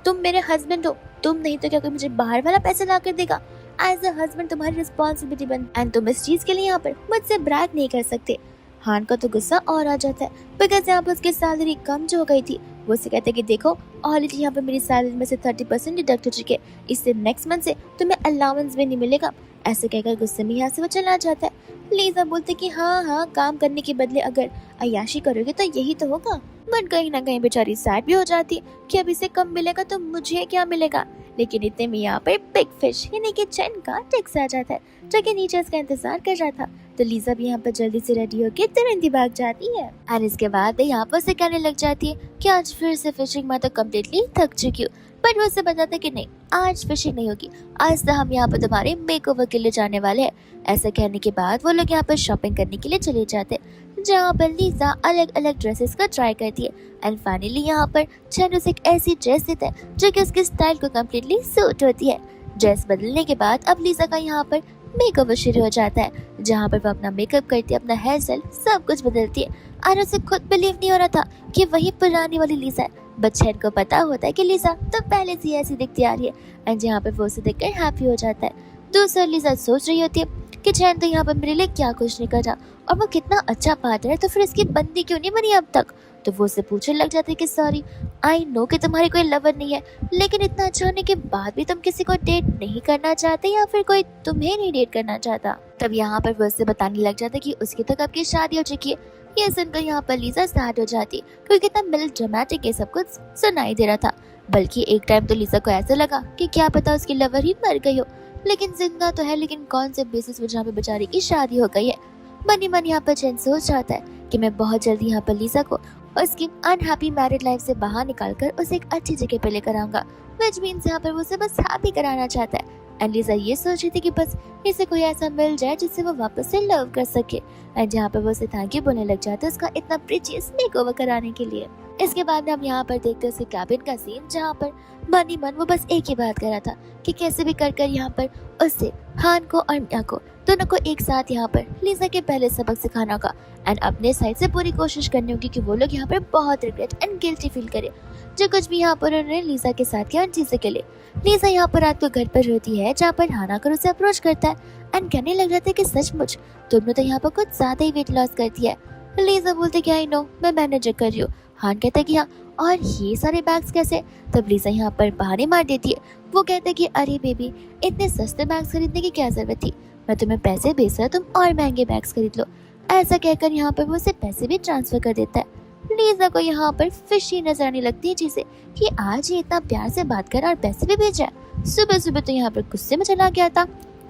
तुम मेरे हस्बैंड हो, तुम नहीं तो क्या कोई मुझे बाहर वाला पैसा ला कर देगा। एज अ हस्बैंड तुम्हारी रिस्पॉन्सिबिलिटी बन, एंड तुम इस चीज के लिए यहाँ पर मुझसे ब्रैग नहीं कर सकते। हान का तो गुस्सा और आ जाता है, बिकॉज यहाँ पर उसकी सैलरी कम जो हो गई थी। वो उसे कहते कि देखो ऑलरेडी यहाँ पर मेरी सैलरी में से 30% डिडक्ट हो चुके, इससे नेक्स्ट मंथ से तुम्हें अलाउंस भी नहीं मिलेगा। ऐसे कहकर गुस्से में यहाँ से वो चला जाता है। लीजा बोलते कि हाँ काम करने के बदले अगर अय्याशी करोगे तो यही तो होगा। बट कहीं ना कहीं बेचारी सैड भी हो जाती कि अब इसे कम मिलेगा तो मुझे क्या मिलेगा। लेकिन इतने में यहाँ पर बिग फिश यानी कि चैन का टेक्स्ट आ जाता है, जो कि नीचे इसका इंतजार कर रहा था। तो लीजा भी यहाँ पर जल्दी से रेडी होकर तुरंत ही भाग जाती है। और इसके बाद यहाँ पर से कहने लग जाती है कि आज फिर से फिशिंग में तो कम्प्लीटली थक चुकी हूँ। बट वो उसे बताता कि नहीं, आज फिशिंग नहीं होगी, आज तो हम यहाँ पर तुम्हारे मेकओवर के लिए जाने वाले हैं। ऐसा कहने के बाद वो लोग यहाँ पर शॉपिंग करने के लिए चले जाते हैं, जहाँ पर लीजा अलग अलग ड्रेसेस का ट्राई करती है। एंड फाइनली यहाँ पर चैन उसे एक ऐसी ड्रेस देता है जो कि उसके स्टाइल को कम्प्लीटली सूट होती है। ड्रेस बदलने के बाद अब लीजा का यहाँ पर मेकओवर शुरू हो जाता है, जहाँ पर वो अपना मेकअप करती है, अपना हेयर स्टाइल सब कुछ बदलती है। और उसे खुद बिलीव नहीं हो रहा था कि वही पुरानी वाली लीजा है। बच्चन को पता होता है कि लीजा तो पहले से ऐसी दिखती आ रही है, एंड जहाँ पर वो उसे देखकर हैप्पी हो जाता है। दूसरा लीजा सोच रही होती है कि चैन तो यहाँ पर मेरे लिए क्या कुछ नहीं कर रहा, और वो कितना अच्छा पार्टनर है, तो फिर इसकी बंदी क्यों नहीं बनी अब तक। तो वो उसे पूछने लग जाते कि सॉरी, आई नो कि तुम्हारी कोई लवर नहीं है, लेकिन इतना अच्छा होने के बाद भी तुम किसी को डेट नहीं करना चाहते, या फिर कोई तुम्हें नहीं डेट करना चाहता। तब यहाँ पर वो उसे बताने लग जाता कि उसकी तो कब की शादी हो चुकी है। ये सुनकर यहाँ पर लीजा स्टार्ट हो जाती, क्योंकि इतना मिल ड्रामेटिक ये सब कुछ सुनाई दे रहा था। बल्कि एक टाइम तो लीजा को ऐसा लगा कि क्या पता उसकी लवर ही मर गई हो, लेकिन जिंदा तो है, लेकिन कौन से बेसिस पर जहाँ पे बेचारी की शादी हो गई है। मनी मन यहाँ पर चैन सोच चाहता है कि मैं बहुत जल्दी यहाँ पर लीजा को उसकी अनहैप्पी मैरिड लाइफ से बाहर निकालकर उसे एक अच्छी जगह पे लेकर आऊंगा, व्हिच मींस यहाँ पर वो उसे बस हैप्पी कराना चाहता है। एंड लीजा ये सोच रही थी कि बस इसे कोई ऐसा मिल जाए जिससे वो वापस से लव कर सके, एंड जहाँ पर वो उसे थैंक यू बोलने लग जाता है उसका इतना प्रीचियस मेकओवर कराने के लिए। इसके बाद में हम यहाँ पर देखते हैं उसके कैबिन का सीन, जहाँ पर मन ही मन वो बस एक ही बात कर रहा था कि कैसे भी कर कर यहाँ पर उससे हान को और मिया को दोनों को एक साथ यहाँ पर लीजा के पहले सबक सिखाना होगा एंड अपने साइड से पूरी कोशिश करनी होगी कि वो लोग यहाँ पर बहुत रिग्रेट एंड गिल्टी फील करे जो कुछ भी यहाँ पर उन्होंने लीजा के साथ किया उन चीजों के लिए। लीजा यहाँ पर रात को घर पर होती है, जहाँ पर हान आकर उसे अप्रोच करता है एंड कहने लग जाता है कि सचमुच तुमने तो यहाँ पर कुछ ज्यादा ही वेट लॉस कर दिया है। लीजा बोलते कि आई नो, मैं मैनेज कर रही हूँ। हान कहता है कि हाँ, और ये सारे बैग्स कैसे? तब लीजा यहाँ पर बहाने मार देती है। वो कहता है कि अरे बेबी, इतने सस्ते बैग्स खरीदने की क्या जरूरत थी, मैं तुम्हें पैसे भेज रहा, तुम और महंगे बैग्स खरीद लो। ऐसा कहकर यहाँ पर वो उसे पैसे भी ट्रांसफर कर देता है। लीजा को यहाँ पर फिशी नजर आने लगती है चीजें कि आज ये इतना प्यार से बात कर और पैसे भी भेज रहा है। सुबह सुबह तो यहाँ पर गुस्से में चला गया था,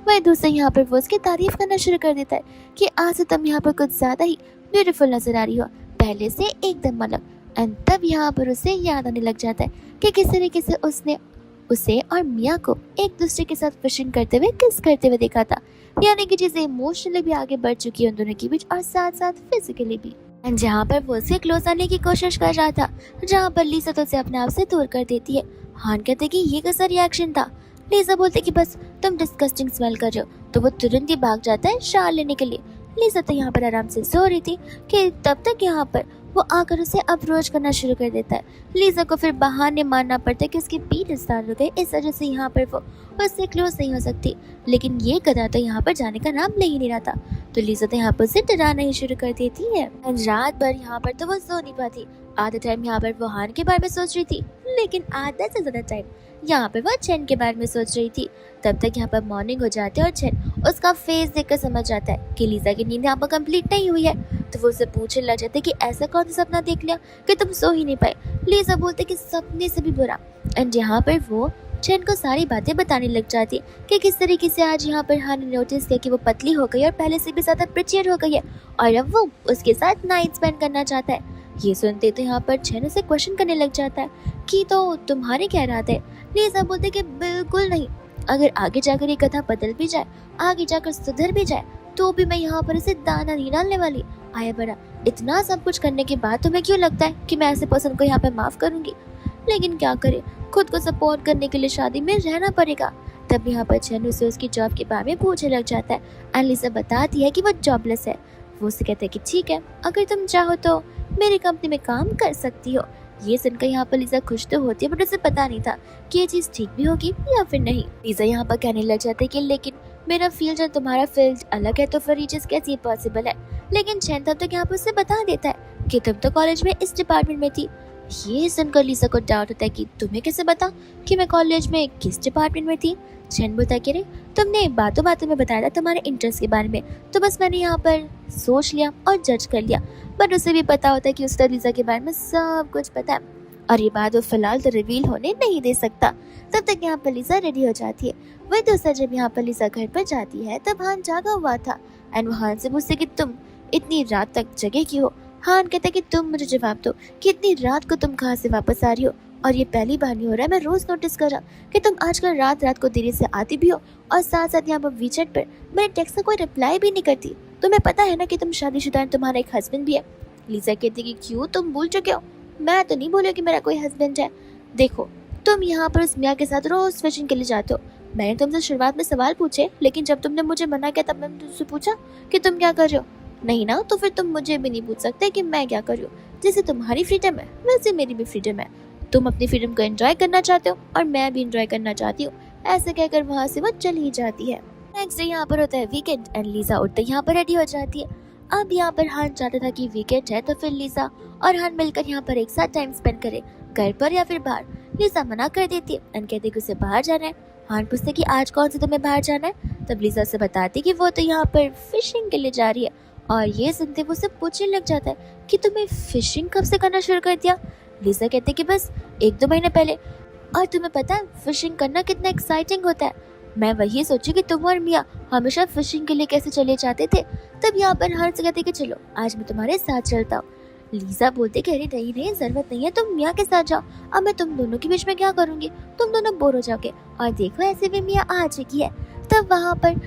वही दूसरे यहाँ पर वो उसकी तारीफ करना शुरू कर देता है कि आज से तुम यहाँ पर कुछ ज्यादा ही ब्यूटीफुल नजर आ रही हो, पहले से एकदम अलग। एंड तब यहाँ पर उसे याद आने लग जाता है कि किस तरीके से उसने उसे और मिया को एक दूसरे के साथ फिशिंग करते हुए किस करते हुए देखा था, यानी कि चीजें इमोशनली भी आगे बढ़ चुकी है उन दोनों के बीच और साथ साथ फिजिकली भी। एंड जहाँ पर वो उससे क्लोज आने की कोशिश कर रहा था, जहाँ पर लीजा तो उसे अपने आप से दूर कर देती है। हान कहते कि ये कैसा रिएक्शन था? लीजा बोलते कि बस तुम डिस्गस्टिंग स्मेल कर रहे हो, तो वो तुरंत ही भाग जाता है शाल लेने के लिए। लीजा तो यहाँ पर आराम से सो रही थी कि तब तक यहाँ पर वो आकर उसे अप्रोच करना शुरू कर देता है। लीजा को फिर बहाने मारना पड़ता है कि उसकी पीठ स्टार्ट हो गई, इस वजह से यहाँ पर वो उससे क्लोज नहीं हो सकती। लेकिन ये गधा तो यहाँ पर जाने का नाम ले ही नहीं रहा था, तो लीजा तो यहाँ पर उसे डराना ही शुरू कर देती है। रात भर यहाँ पर तो वो सो नहीं पाती। आधा टाइम यहाँ पर वो हान के बारे में सोच रही थी, लेकिन आधा से ज्यादा टाइम यहाँ पर वो चेन के बारे में सोच रही थी। तब तक यहाँ पर मॉर्निंग हो जाती है और चेन उसका फेस देखकर समझ जाता है कि लीजा की नींद यहाँ पर कंप्लीट नहीं हुई है, तो वो उसे पूछने लग जाते कि ऐसा कौन सा सपना देख लिया कि तुम सो ही नहीं पाए। लीजा बोलते कि सपने से भी बुरा। एंड यहाँ पर वो चेन को सारी बातें बताने लग जाती है कि किस तरीके से आज यहाँ पर हान ने नोटिस किया कि वो पतली हो गई और पहले से भी ज्यादा प्रिचियर हो गई है और अब वो उसके साथ नाइट स्पेंड करना चाहता है। ये सुनते तो यहाँ पर चेन उसे क्वेश्चन करने लग जाता है कि तो तुम्हारे क्या इरादे है? लीजा बोलते कि बिल्कुल नहीं, अगर आगे जाकर ये कथा बदल भी जाए, आगे जाकर सुधर भी जाए, तो भी मैं यहाँ पर इसे दाना नहीं डालने वाली। आया बड़ा, इतना सब कुछ करने के बाद तुम्हें क्यों लगता है कि मैं ऐसे पर्सन को यहाँ पे माफ करूंगी? लेकिन क्या करे, खुद को सपोर्ट करने के लिए शादी में रहना पड़ेगा। तब यहाँ पर चेन उसे उसकी जॉब के बारे में पूछने लग जाता है। एंड लीजा बताती है कि वो जॉबलेस है। वो उसे कहते हैं कि ठीक है, अगर तुम चाहो तो मेरी कंपनी में काम कर सकती हो। ये सुनकर यहाँ पर लीजा खुश तो होती है, बट उसे पता नहीं था कि ये चीज ठीक भी होगी या फिर नहीं। लीजा यहाँ पर कहने लग जाते कि लेकिन मेरा फील्ड और तुम्हारा फील्ड अलग है, तो फिर ये चीज कैसे पॉसिबल है? लेकिन चैन तब तक यहाँ पर उसे बता देता है कि तुम तो कॉलेज में इस डिपार्टमेंट में थी। ये सुनकर लीजा को डाउट होता है कि तुम्हें कैसे बता कि मैं कॉलेज में किस डिपार्टमेंट में थी? चैन बोलता है कि रे, तुमने बातों बातों में बताया था तुम्हारे इंटरेस्ट के बारे में, तो बस मैंने यहाँ पर सोच लिया और जज कर लिया। बट उसे भी पता होता है कि उसे लीजा के बारे में सब कुछ पता है और ये बात वो फिलहाल तो रिवील होने नहीं दे सकता। तब तक यहाँ पर लीजा रेडी हो जाती है। वही दूसरा जब यहाँ पर लीजा घर पर जाती है, तब हान जागा हुआ था एंड वो हान से पूछते कि तुम इतनी रात तक जगे क्यों हो? हान कहता है कि तुम मुझे जवाब दो कि इतनी रात को तुम कहाँ से वापस आ रही हो, और ये पहली बार नहीं हो रहा है, मैं रोज नोटिस कर रहा कि तुम आजकल रात रात को देरी से आती भी हो और साथ साथ यहाँ पर वीचैट पर मेरे टेक्स्ट का कोई रिप्लाई भी नहीं करती। तुम्हें पता है ना कि तुम शादीशुदा है, तुम्हारा एक हस्बैंड भी है। लीजा कहती कि क्यों, तुम भूल चुके हो? मैं तो नहीं बोली कि मेरा कोई हस्बैंड है। देखो, तुम यहाँ पर उस मियाँ के साथ रोज फिशिंग के लिए जाते हो। मैंने तुमसे शुरुआत में सवाल पूछे, लेकिन जब तुमने मुझे मना किया तब मैंने तुमसे पूछा कि तुम क्या कर रहे हो। नहीं ना, तो फिर तुम मुझे भी नहीं पूछ सकते कि मैं क्या कर रही हूँ। जैसे तुम्हारी फ्रीडम है वैसे मेरी भी फ्रीडम है। तुम अपनी फ्रीडम को एंजॉय करना चाहते हो और मैं भी एंजॉय करना चाहती हूँ। ऐसे कहकर वहाँ से वो चली जाती है। नेक्स्ट डे यहाँ पर होता है वीकेंड एंड लीजा उठते यहाँ पर रेडी हो जाती है। अब यहाँ पर हान चाहता था कि वीकेंड है तो फिर लीजा और हान मिलकर यहाँ पर एक साथ टाइम स्पेंड करे, घर पर या फिर बाहर। लीजा मना कर देती है एंड कहती कि उसे बाहर जाना है। हान पूछते कि आज कौन से तुम्हें बाहर जाना है? तब लीजा से बताती कि वो तो यहाँ पर फिशिंग के लिए जा रही है। और ये सुनते वो उसे पूछने लग जाता है कि तुम्हें फिशिंग कब से करना शुरू कर दिया? लीजा कहते कि बस 1-2 महीने पहले। और तुम्हें पता है फिशिंग करना कितना एक्साइटिंग होता है? मैं वही सोची कि तुम और मियाँ हमेशा फिशिंग के लिए कैसे चले जाते थे। तब यहाँ पर हान से कहते कि चलो आज मैं तुम्हारे साथ चलता हूँ। लीजा बोलते कि अरे नहीं जरूरत नहीं है, तुम मियाँ के साथ जाओ, अब मैं तुम दोनों के बीच में क्या करूंगी, तुम दोनों बोर हो जाओगे। और देखो ऐसे भी मियाँ आ चुकी है। तब वहाँ पर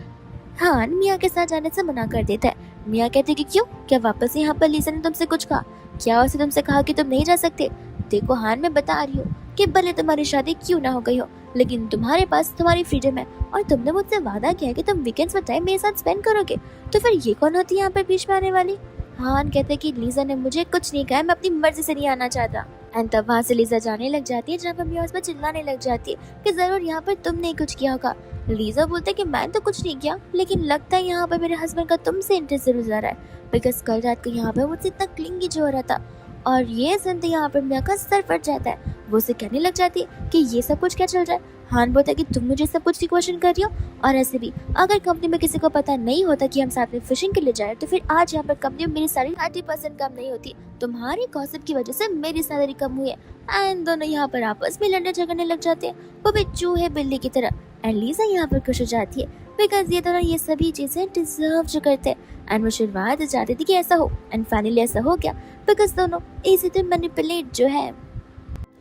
हान मियाँ के साथ जाने से मना कर देता है। मियाँ कहते कि क्यों, क्या वापस यहाँ पर लीजा ने तुमसे कुछ कहा? क्या उसने तुमसे कहा कि तुम नहीं जा सकते? देखो हान, मैं बता रही हूँ कि भले तुम्हारी शादी क्यों ना हो गई हो, लेकिन तुम्हारे पास तुम्हारी फ्रीडम है और तुमने मुझसे वादा किया है कि तुम वीकेंड्स में टाइम मेरे साथ स्पेंड करोगे, तो फिर ये कौन होती है यहाँ पर बीच में आने वाली? हान कहते कि लीजा ने मुझे कुछ नहीं कहा, मैं अपनी मर्जी से नहीं आना चाहता। एंड तब वहाँ से लीजा जाने लग जाती है, जहाँ पर मिया उस पर चिल्लाने लग जाती है कि जरूर यहाँ पर तुमने कुछ किया होगा। लीजा बोलते कि मैंने तो कुछ नहीं किया, लेकिन लगता है यहाँ पर मेरे हस्बैंड का तुमसे इंटरेस्ट जरूर जा रहा है, बिकॉज कल रात को यहाँ पर मुझसे इतना क्लिंगी जो हो रहा था। और ये सुनते यहाँ पर मिया का सर फट जाता है। वो उसे कहने लग जाती है कि ये सब कुछ क्या चल रहा है। हान बोलता है कि तुम मुझे सब कुछ की क्वेश्चन कर रही हो, और ऐसे भी अगर कंपनी में किसी को पता नहीं होता कि हम साथ में फिशिंग के लिए जाए, तो फिर आज यहाँ पर कंपनी में मेरी सैलरी 30% कम नहीं होती। तुम्हारी गॉसिप की वजह से मेरी सैलरी कम हुई है। एंड दोनों यहाँ पर आपस में लड़ने झगड़ने लग जाते हैं, वो भी चूहे बिल्ली की तरह। एंड लीजा यहाँ पर खुश हो जाती है बिकॉज ये दोनों ये सभी चीजें डिजर्व जो करते हैं। एंड वो शुरुआत चाहती थी कि ऐसा हो, एंड फाइनली ऐसा हो गया बिकॉज दोनों इजी मैनिपुलेट जो है।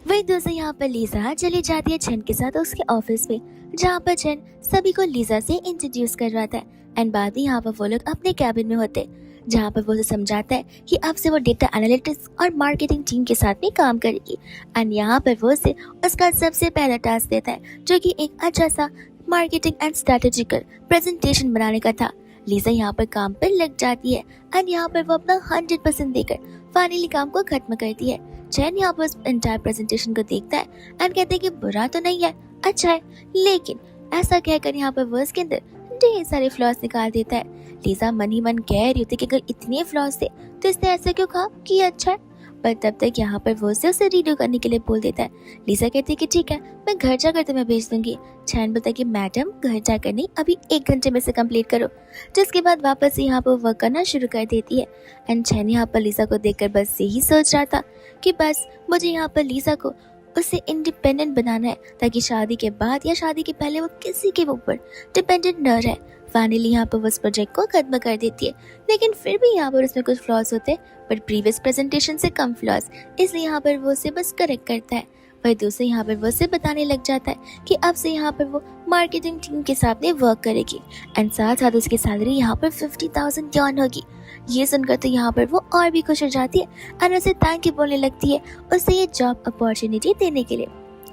वही दूसरे यहाँ पर लीजा चली जाती है छन के साथ उसके ऑफिस में, जहाँ पर छन सभी को लीजा से इंट्रोड्यूस करवाता है। एंड बाद में यहाँ पर वो लोग अपने कैबिन में होते हैं, जहाँ पर वो उसे समझाता है कि अब से वो डेटा एनालिटिक्स और मार्केटिंग टीम के साथ में काम करेगी। एंड यहाँ पर वो उसे उसका सबसे पहला टास्क देता है, जो कि एक अच्छा सा मार्केटिंग एंड स्ट्रेटेजिकल प्रेजेंटेशन बनाने का था। लीजा यहाँ पर काम पर लग जाती है एंड यहाँ पर वो अपना 100% देकर फाइनली काम को खत्म करती है। चैन यहाँ पर उस एंटायर प्रेजेंटेशन को देखता है एंड कहते हैं कि बुरा तो नहीं है, अच्छा है, लेकिन ऐसा कहकर यहाँ पर वो उसके अंदर ढेर सारे फ्लॉज निकाल देता है। लीजा मन ही मन कह रही होती कि अगर इतने फ्लॉज थे तो इसने ऐसा क्यों कहा कि अच्छा है, पर तब तक यहाँ पर वो उसे रीडो करने के लिए बोल देता है। लीजा कहती है कि ठीक है, मैं घर जाकर तुम्हें भेज दूंगी। चैन बोलता है कि मैडम घर जाकर नहीं, अभी 1 घंटे में से कंप्लीट करो, जिसके बाद वापस यहाँ पर वर्क करना शुरू कर देती है। एंड चैन यहाँ पर लीजा को देखकर बस यही सोच रहा था कि बस मुझे यहाँ पर लीजा को उसे इंडिपेंडेंट बनाना है, ताकि शादी के बाद या शादी के पहले वो किसी के ऊपर डिपेंडेंट न रहे। फाइनली यहाँ पर वो उस प्रोजेक्ट को खत्म कर देती है, लेकिन फिर भी यहाँ पर उसमें कुछ फ्लॉज होते हैं, पर प्रीवियस प्रेजेंटेशन से कम फ्लॉज, इसलिए यहाँ पर वो उसे बस करेक्ट करता है। वही दूसरे यहाँ पर वो उसे बताने लग जाता है कि अब से यहाँ पर वो मार्केटिंग टीम के साथ में वर्क करेगी एंड साथ साथ उसकी सैलरी यहाँ पर 50,000 यॉन होगी। ये सुनकर तो यहाँ पर वो और भी खुश हो जाती है और उसे थैंक यू बोलने लगती है उसे ये जॉब अपॉर्चुनिटी देने के लिए।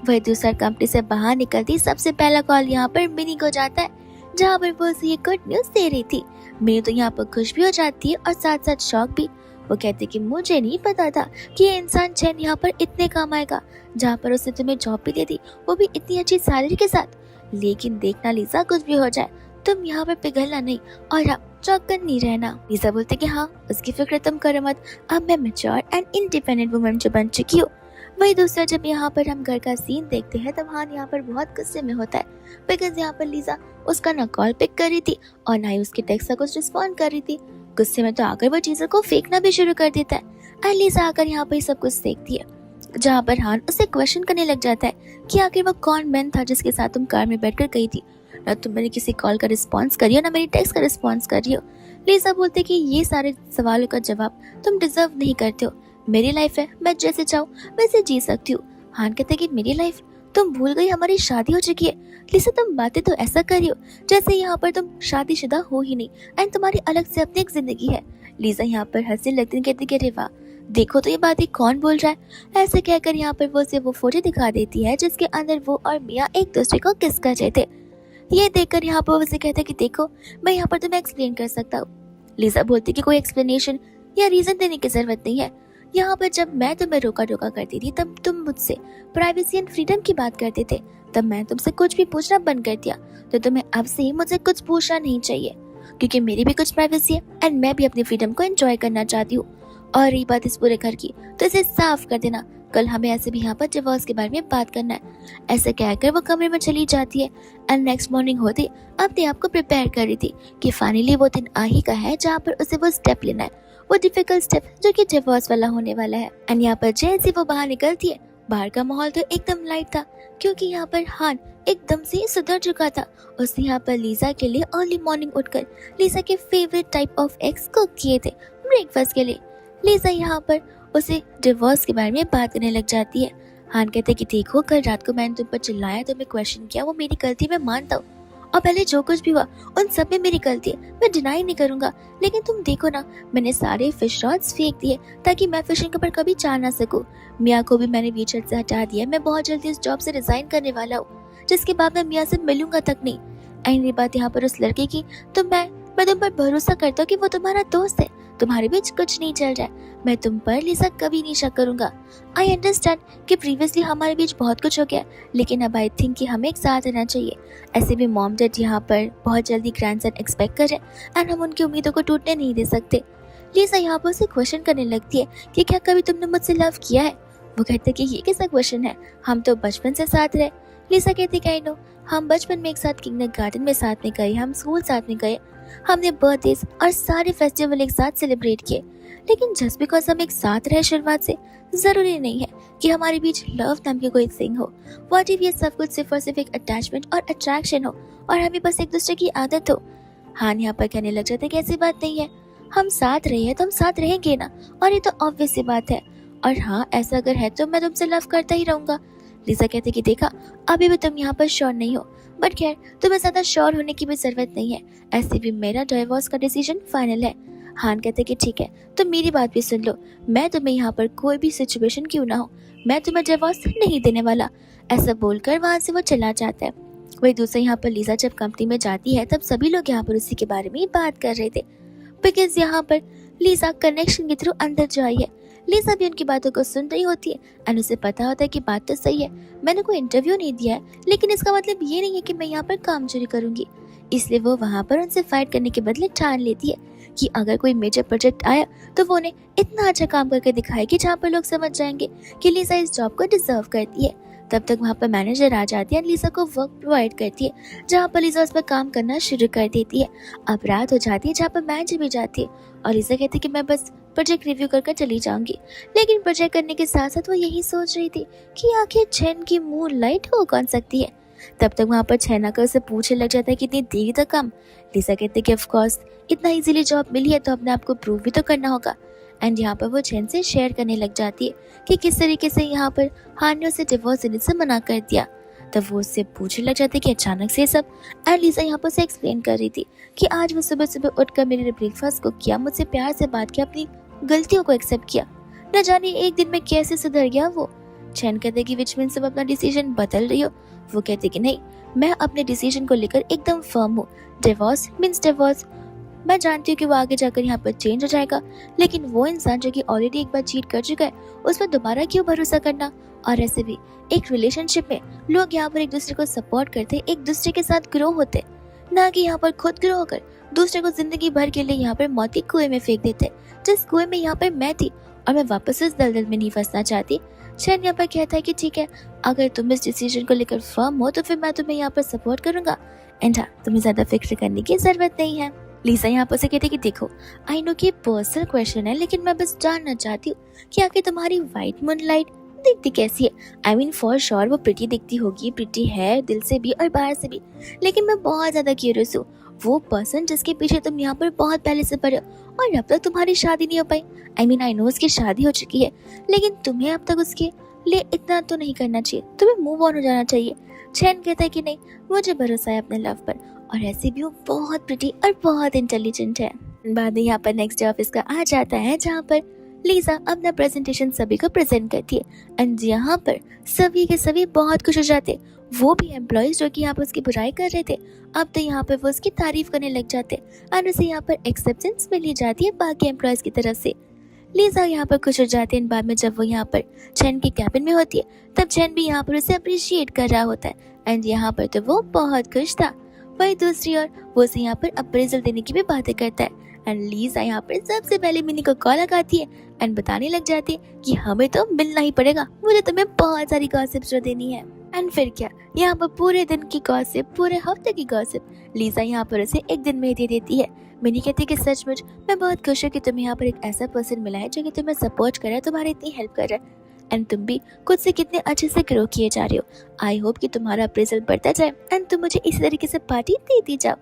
वही दूसरा कंपनी से बाहर निकलती सबसे पहला कॉल यहाँ पर मिनी को जाता है, जहाँ पर वो उसे ये गुड न्यूज दे रही थी। मिनी तो यहाँ पर खुश भी हो जाती है और साथ साथ शॉक भी। वो कहती कि मुझे नहीं पता था कि ये इंसान चैन यहाँ पर इतने काम आएगा, जहाँ पर उसने तुम्हें जॉब भी दे दी, वो भी इतनी अच्छी सैलरी के साथ। लेकिन देखना लीजा, कुछ भी हो जाए तुम यहाँ पर पिघलना नहीं और हाँ चौकन नहीं रहना। लीजा बोलते कि हाँ उसकी फिक्र तुम करो मत, अब मैं मैच्योर एंड इंडिपेंडेंट वुमन जो बन चुकी हूँ। वही दूसरा जब यहाँ पर हम घर का सीन देखते हैं तब हान यहाँ पर बहुत गुस्से में होता है, बिकॉज यहाँ पर लीजा उसका ना कॉल पिक कर रही थी और ना ही उसके टेक्स्ट का कुछ रिस्पॉन्ड कर रही थी। गुस्से में तो आकर वो चीजों को फेंकना भी शुरू कर देता है। एंड लीजा आकर यहाँ पर सब कुछ देखती है, जहाँ पर हान उसे क्वेश्चन करने लग जाता है कि आखिर वो कौन मैन था जिसके साथ तुम कार में बैठकर गई थी। ना तुम मेरी किसी कॉल का रिस्पॉन्स करियो, ना मेरी टेक्स्ट का रिस्पॉन्स करियो। लीजा बोलते कि ये सारे सवालों का जवाब तुम डिजर्व नहीं करते हो। मेरी लाइफ है, मैं जैसे चाहूँ वैसे जी सकती हूँ। हान कहते कि मेरी लाइफ, तुम भूल गई हमारी शादी हो चुकी है। लीजा तुम बातें तो ऐसा करियो जैसे यहाँ पर तुम शादीशुदा हो ही नहीं एंड तुम्हारी अलग से अपनी एक जिंदगी है। लीजा यहाँ पर हंसने लगती कहती कि अरे वाह, देखो तो ये बातें कौन बोल रहा है। ऐसे कहकर यहाँ पर वो से वो फोटो दिखा देती है जिसके अंदर वो और मिया एक दूसरे को किस कर रहे थे। ये देखकर यहाँ पर उसे कहता है कि देखो मैं यहाँ पर तुम्हें एक्सप्लेन कर सकता हूँ। लीजा बोलती कि कोई एक्सप्लेनेशन या रीजन देने की जरूरत नहीं है। यहाँ पर जब मैं तुम्हें रोका टोका करती थी तब तुम मुझसे प्राइवेसी एंड फ्रीडम की बात करते थे, तब मैं तुमसे कुछ भी पूछना बंद कर दिया, तो तुम्हें अब से ही मुझसे कुछ पूछना नहीं चाहिए, क्योंकि मेरी भी कुछ प्राइवेसी है एंड मैं भी अपनी फ्रीडम को एंजॉय करना चाहती हूँ। और रही बात इस पूरे घर की, तो इसे साफ कर देना, कल हमें ऐसे भी यहाँ पर डिवोर्स के बारे में बात करना है। ऐसे कहकर वो कमरे में चली जाती है एंड नेक्स्ट मॉर्निंग होते अपने आप को प्रिपेयर कर रही थी कि फाइनली वो दिन आ ही का है जहाँ पर उसे वो स्टेप लेना है, वो डिफिकल्ट स्टेप जो कि डिवोर्स वाला होने वाला है। एंड यहाँ पर जैसे वो बाहर निकलती है, बाहर का माहौल तो एकदम लाइट था, क्योंकि यहाँ पर हान एकदम से सुधर चुका था। उसने यहाँ पर लीजा के लिए अर्ली मॉर्निंग उठकर लीजा के favourite type of eggs cook किए थे ब्रेकफास्ट के लिए। लीजा यहाँ पर उसे डिवोर्स के बारे में बात करने लग जाती है। हान कहते कि देखो कल रात को मैंने तुम पर चिल्लाया, तुम्हें क्वेश्चन किया, वो मेरी गलती मैं मानता हूँ, और पहले जो कुछ भी हुआ उन सब में मेरी गलती है, मैं डिनाई नहीं करूंगा। लेकिन तुम देखो ना, मैंने सारे फिश रॉड्स फेंक दिए ताकि मैं फिशिंग के ऊपर कभी जा ना सकूं। मियाँ को भी मैंने वीचेट से हटा दिया। मैं बहुत जल्दी इस जॉब से रिजाइन करने वाला हूँ, जिसके बाद मैं मियाँ से मिलूंगा तक नहीं। एंड रही बात यहाँ पर उस लड़के की, तो मैं तुम पर भरोसा करता हूँ कि वो तुम्हारा दोस्त है, तुम्हारे बीच कुछ नहीं चल रहा है। मैं तुम पर लिसा कभी नहीं शक करूंगा। आई अंडरस्टैंड कि प्रीवियसली हमारे बीच बहुत कुछ हो गया, लेकिन अब आई थिंक कि हमें एक साथ रहना चाहिए। ऐसे भी मॉम डैड यहाँ पर बहुत जल्दी ग्रैंडसन एक्सपेक्ट कर रहे हैं एंड हम उनकी उम्मीदों को टूटने नहीं दे सकते। लिसा यहाँ पर उसे क्वेश्चन करने लगती है कि क्या कभी तुमने मुझसे लव किया है। वो कहते कि ये कैसा क्वेश्चन है, हम तो बचपन से साथ रहे। लिसा कहती कि आई नो, हम बचपन में एक साथ किंगडम गार्डन में साथ में गए, हम स्कूल साथ में गए, हमने बर्थडेज और सारे फेस्टिवल एक साथ सेलिब्रेट किए। लेकिन जस्ट बिकॉज हम एक साथ रहे शुरुआत से, जरूरी नहीं है कि हमारे बीच लव नाम की कोई थिंग हो। व्हाट इफ ये सब कुछ सिर्फ और सिर्फ एक अटैचमेंट और अट्रैक्शन हो और हमें बस एक दूसरे की आदत हो। हान यहाँ पर कहने लग जाते कि ऐसी बात नहीं है, हम साथ रहे हैं तो हम साथ रहेंगे ना, और ये तो ऑब्वियस सी बात है। और हाँ, ऐसा अगर है तो मैं तुमसे लव करता ही रहूंगा। लिसा कहते कि देखा, अभी भी तुम यहाँ पर श्योर नहीं हो, बट खैर तुम्हें ज्यादा श्योर होने की भी जरूरत नहीं है। ऐसे भी मेरा डिवोर्स का डिसीजन फाइनल है। हान कहते कि ठीक है, तो मेरी बात भी सुन लो, मैं तुम्हें यहाँ पर कोई भी सिचुएशन क्यों ना हो, मैं तुम्हें डिवोर्स नहीं देने वाला। ऐसा बोलकर वहां से वो चला जाता है। वही दूसरा यहाँ पर लिसा जब कंपनी में जाती है, तब सभी लोग यहाँ पर उसी के बारे में बात कर रहे थे, बिकॉज यहाँ पर लिसा कनेक्शन के थ्रू अंदर जो आई है। लिसा भी उनकी बातों को सुन रही होती है एंड उसे पता होता है कि बात तो सही है, मैंने कोई इंटरव्यू नहीं दिया है, लेकिन इसका मतलब ये नहीं है कि मैं यहाँ पर काम चोरी करूंगी। इसलिए वो वहाँ पर उनसे फाइट करने के बदले ठान लेती है कि अगर कोई मेजर प्रोजेक्ट आया तो वो उन्हें इतना अच्छा काम करके दिखाएगी जहाँ पर लोग समझ जाएंगे कि लिसा इस जॉब को डिजर्व करती है। तब तक वहाँ पर मैनेजर आ जाती है और लिसा को वर्क प्रोवाइड करती है, जहाँ पर लिसा उस पर काम करना शुरू कर देती है। अब रात हो जाती है, जहाँ पर मैनेजर भी जाती है और लिसा कहती है कि मैं बस प्रोजेक्ट रिव्यू कर चली जाऊंगी। लेकिन प्रोजेक्ट करने के साथ साथ वो यही सोच रही थी कि आखिर छेन की मून लाइट हो कौन सकती है। तब तक वहाँ पर छेन आकर उसे पूछने लग जाता है कि इतनी देरी तक काम। लिसा कहते कि ऑफ कोर्स, इतना इजीली जॉब मिली है तो अपने आप को प्रूव भी तो करना होगा। एंड यहाँ पर वो छेन से शेयर करने लग जाती है कि किस तरीके से यहाँ पर हान ने उसे डिवोर्स देने से मना कर दिया। तब वो उससे पूछने लग जाते कि अचानक से सब। एंड लिसा यहाँ पर उसे एक्सप्लेन कर रही थी कि आज वो सुबह सुबह उठकर मेरे ब्रेकफास्ट को किया, मुझसे प्यार से बात किया, अपनी गलतियों को एक्सेप्ट किया, न जाने एक दिन में कैसे सुधर गया वो। छेन कहते कि विच मीन्स तुम अपना डिसीजन बदल रही हो। वो कहते कि नहीं, मैं अपने डिसीजन को लेकर एकदम फर्म हूँ। Divorce means divorce. मैं जानती हूँ कि वो आगे जाकर यहाँ पर चेंज हो जाएगा, लेकिन वो इंसान जो कि ऑलरेडी एक बार चीट कर चुका है, उस पर दोबारा क्यों भरोसा करना। और ऐसे भी एक रिलेशनशिप में लोग यहाँ पर एक दूसरे को सपोर्ट करते, एक दूसरे के साथ ग्रो होते, ना कि यहाँ पर खुद ग्रो होकर दूसरे को जिंदगी भर के लिए यहाँ पर मौत के कुएं में फेंक देते। जिस कुएं में यहाँ पर मैं थी और मैं वापस उस दलदल में नहीं फंसना चाहती। छेन यहाँ पर कहता है कि ठीक है, अगर तुम इस डिसीजन को लेकर फर्म हो तो फिर मैं तुम्हें यहाँ पर सपोर्ट करूंगा। एंड हाँ, तुम्हें ज्यादा फिक्र करने की जरूरत नहीं है। लिसा यहाँ पर से कहती कि देखो, आई नो कि पर्सनल क्वेश्चन है, लेकिन मैं बस जानना चाहती हूँ कि आखिर तुम्हारी व्हाइट मूनलाइट दिखती कैसी है। आई मीन फॉर श्योर वो प्रिटी दिखती होगी, प्रिटी है दिल से भी और बाहर से भी, लेकिन मैं बहुत ज्यादा क्यूरियस हूँ, वो पर्सन जिसके पीछे तुम यहाँ पर बहुत पहले से पड़े हो और अब तक तुम्हारी शादी नहीं हो पाई। आई मीन आई नो उसकी शादी हो चुकी है, लेकिन तुम्हें अब तक उसके लिए इतना तो नहीं करना चाहिए, तुम्हें मूव ऑन हो जाना चाहिए। छेन कहता है कि नहीं, मुझे भरोसा है अपने लव पर, और ऐसे भी वो बहुत प्रिटी और बहुत इंटेलिजेंट है। बाद में यहाँ पर नेक्स्ट डे ऑफिस का आ जाता है, जहाँ पर लिसा अपना प्रेजेंटेशन सभी को प्रेजेंट करती है एंड यहाँ पर सभी के सभी बहुत खुश हो जाते। वो भी एम्प्लॉयज जो कि यहाँ पर उसकी बुराई कर रहे थे, अब तो यहाँ पर वो उसकी तारीफ करने लग जाते और उसे यहाँ पर एक्सेप्टेंस मिली जाती है बाकी एम्प्लॉयज की तरफ से। लिसा यहाँ पर खुश हो जाती है। बाद में जब वो यहाँ पर छेन के कैबिन में होती है, तब छेन भी यहाँ पर उसे अप्रिशिएट कर रहा होता है एंड यहाँ पर तो वो बहुत खुश था। वही दूसरी ओर वो उसे यहाँ पर अप्रेजल देने की भी बातें करता है एंड लिसा यहाँ पर सबसे पहले मिनी को कॉल लगाती है एंड बताने लग जाती है कि हमें तो मिलना ही पड़ेगा, मुझे तुम्हें बहुत सारी गॉसिप्स जो देनी है। एंड फिर क्या, यहाँ पर पूरे दिन की गॉसिप, पूरे हफ्ते की गॉसिप लिसा यहाँ पर उसे एक दिन में दे देती है। मिनी कहती है कि सचमुच मैं बहुत खुश हूँ कि तुम्हें यहाँ पर एक ऐसा पर्सन मिला है जो कि तुम्हें सपोर्ट कर रहा है, तुम्हारी इतनी हेल्प कर रहा है एंड तुम भी खुद से कितने अच्छे से ग्रो किए जा रहे हो। आई होप कि तुम्हारा अप्रेजल बढ़ता जाए एंड तुम मुझे इसी तरीके से पार्टी देती जाओ।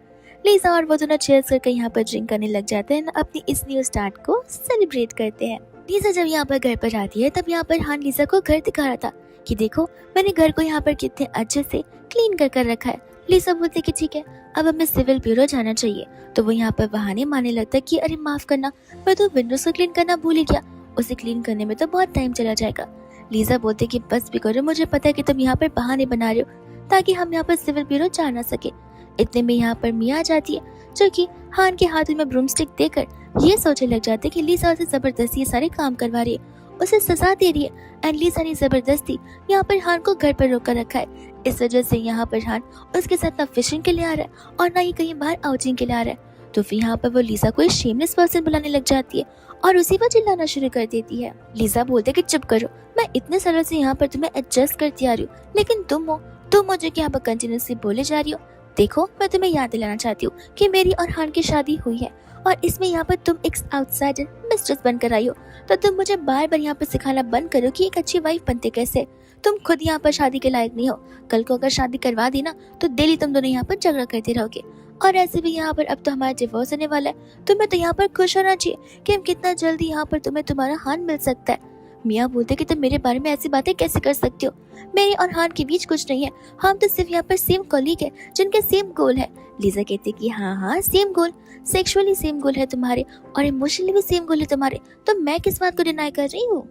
लिसा और वो दोनों चेयर्स करके यहाँ पर ड्रिंक करने लग जाते हैं, अपनी इस न्यू स्टार्ट को सेलिब्रेट करते हैं। लिसा जब यहाँ पर घर पर आती है, तब यहाँ पर हान लिसा को घर दिखा रहा था कि देखो मैंने घर को यहाँ पर कितने अच्छे से क्लीन कर रखा है, लीसा बोलती है कि ठीक है, अब हमें सिविल ब्यूरो जाना चाहिए। तो वो यहाँ पर बहाने मारने लगता है कि अरे माफ करना, मैं तो विंडोज को क्लीन करना भूल ही गया, उसे क्लीन करने में तो बहुत टाइम चला जाएगा। लीजा बोलती है कि बस भी करो, मुझे पता है कि तुम यहाँ पर बहाने बना रहे हो ताकि हम यहाँ पर सिविल ब्यूरो जा ना सके। इतने में यहाँ पर मिया आ जाती है, जो कि हान के हाथ में ब्रूमस्टिक देकर ये सोचने लग जाते कि लीसा उसे जबरदस्ती ये सारे काम करवा रही है, उसे सजा दे रही है। एंड लीसा ने जबरदस्ती यहाँ पर हान को घर पर रोक कर रखा है। इस वजह से यहाँ पर हान उसके साथ ना फिशिंग के लिए आ रहा है और ना ही कहीं बाहर आउटिंग के लिए आ रहा है। तो फिर यहाँ पर वो लीसा को एक शेमलेस पर्सन बुलाने लग जाती है और उसी पर चिल्लाना शुरू कर देती है। लीसा बोलते कि चुप करो, मैं इतने सालों से यहाँ पर तुम्हें एडजस्ट करती आ रही हूँ, लेकिन तुम मुझे यहाँ पर कंटिन्यूसली बोले जा रही हो। देखो, मैं तुम्हें याद दिलाना चाहती हूँ कि मेरी और हान की शादी हुई है और इसमें यहाँ पर तुम एक आउटसाइडर मिस्ट्रेस बनकर आई हो। तो तुम मुझे बार बार यहाँ पर सिखाना बंद करो कि एक अच्छी वाइफ बनते कैसे। तुम खुद यहाँ पर शादी के लायक नहीं हो। कल को अगर शादी करवा दी ना तो डेली तुम दोनों यहाँ पर झगड़ा करते रहोगे। और ऐसे भी यहाँ पर अब तो हमारा डिवोर्स होने वाला है। तुम्हें तो यहाँ पर खुश होना चाहिए कि हम कितना जल्दी यहाँ पर तुम्हें तुम्हारा हान मिल सकता है। मियाँ बोलते कि तुम मेरे बारे में ऐसी बातें कैसे कर सकती हो। मेरी और हान के बीच कुछ नहीं है, हम तो सिर्फ यहाँ पर सेम कॉलीग है जिनके सेम गोल है। लीजा कहती कि हाँ सेम गोल, सेक्सुअली सेम गोल है तुम्हारे और इमोशनली भी सेम गोल है तुम्हारे, तो मैं किस बात को डिनाई कर रही हूँ।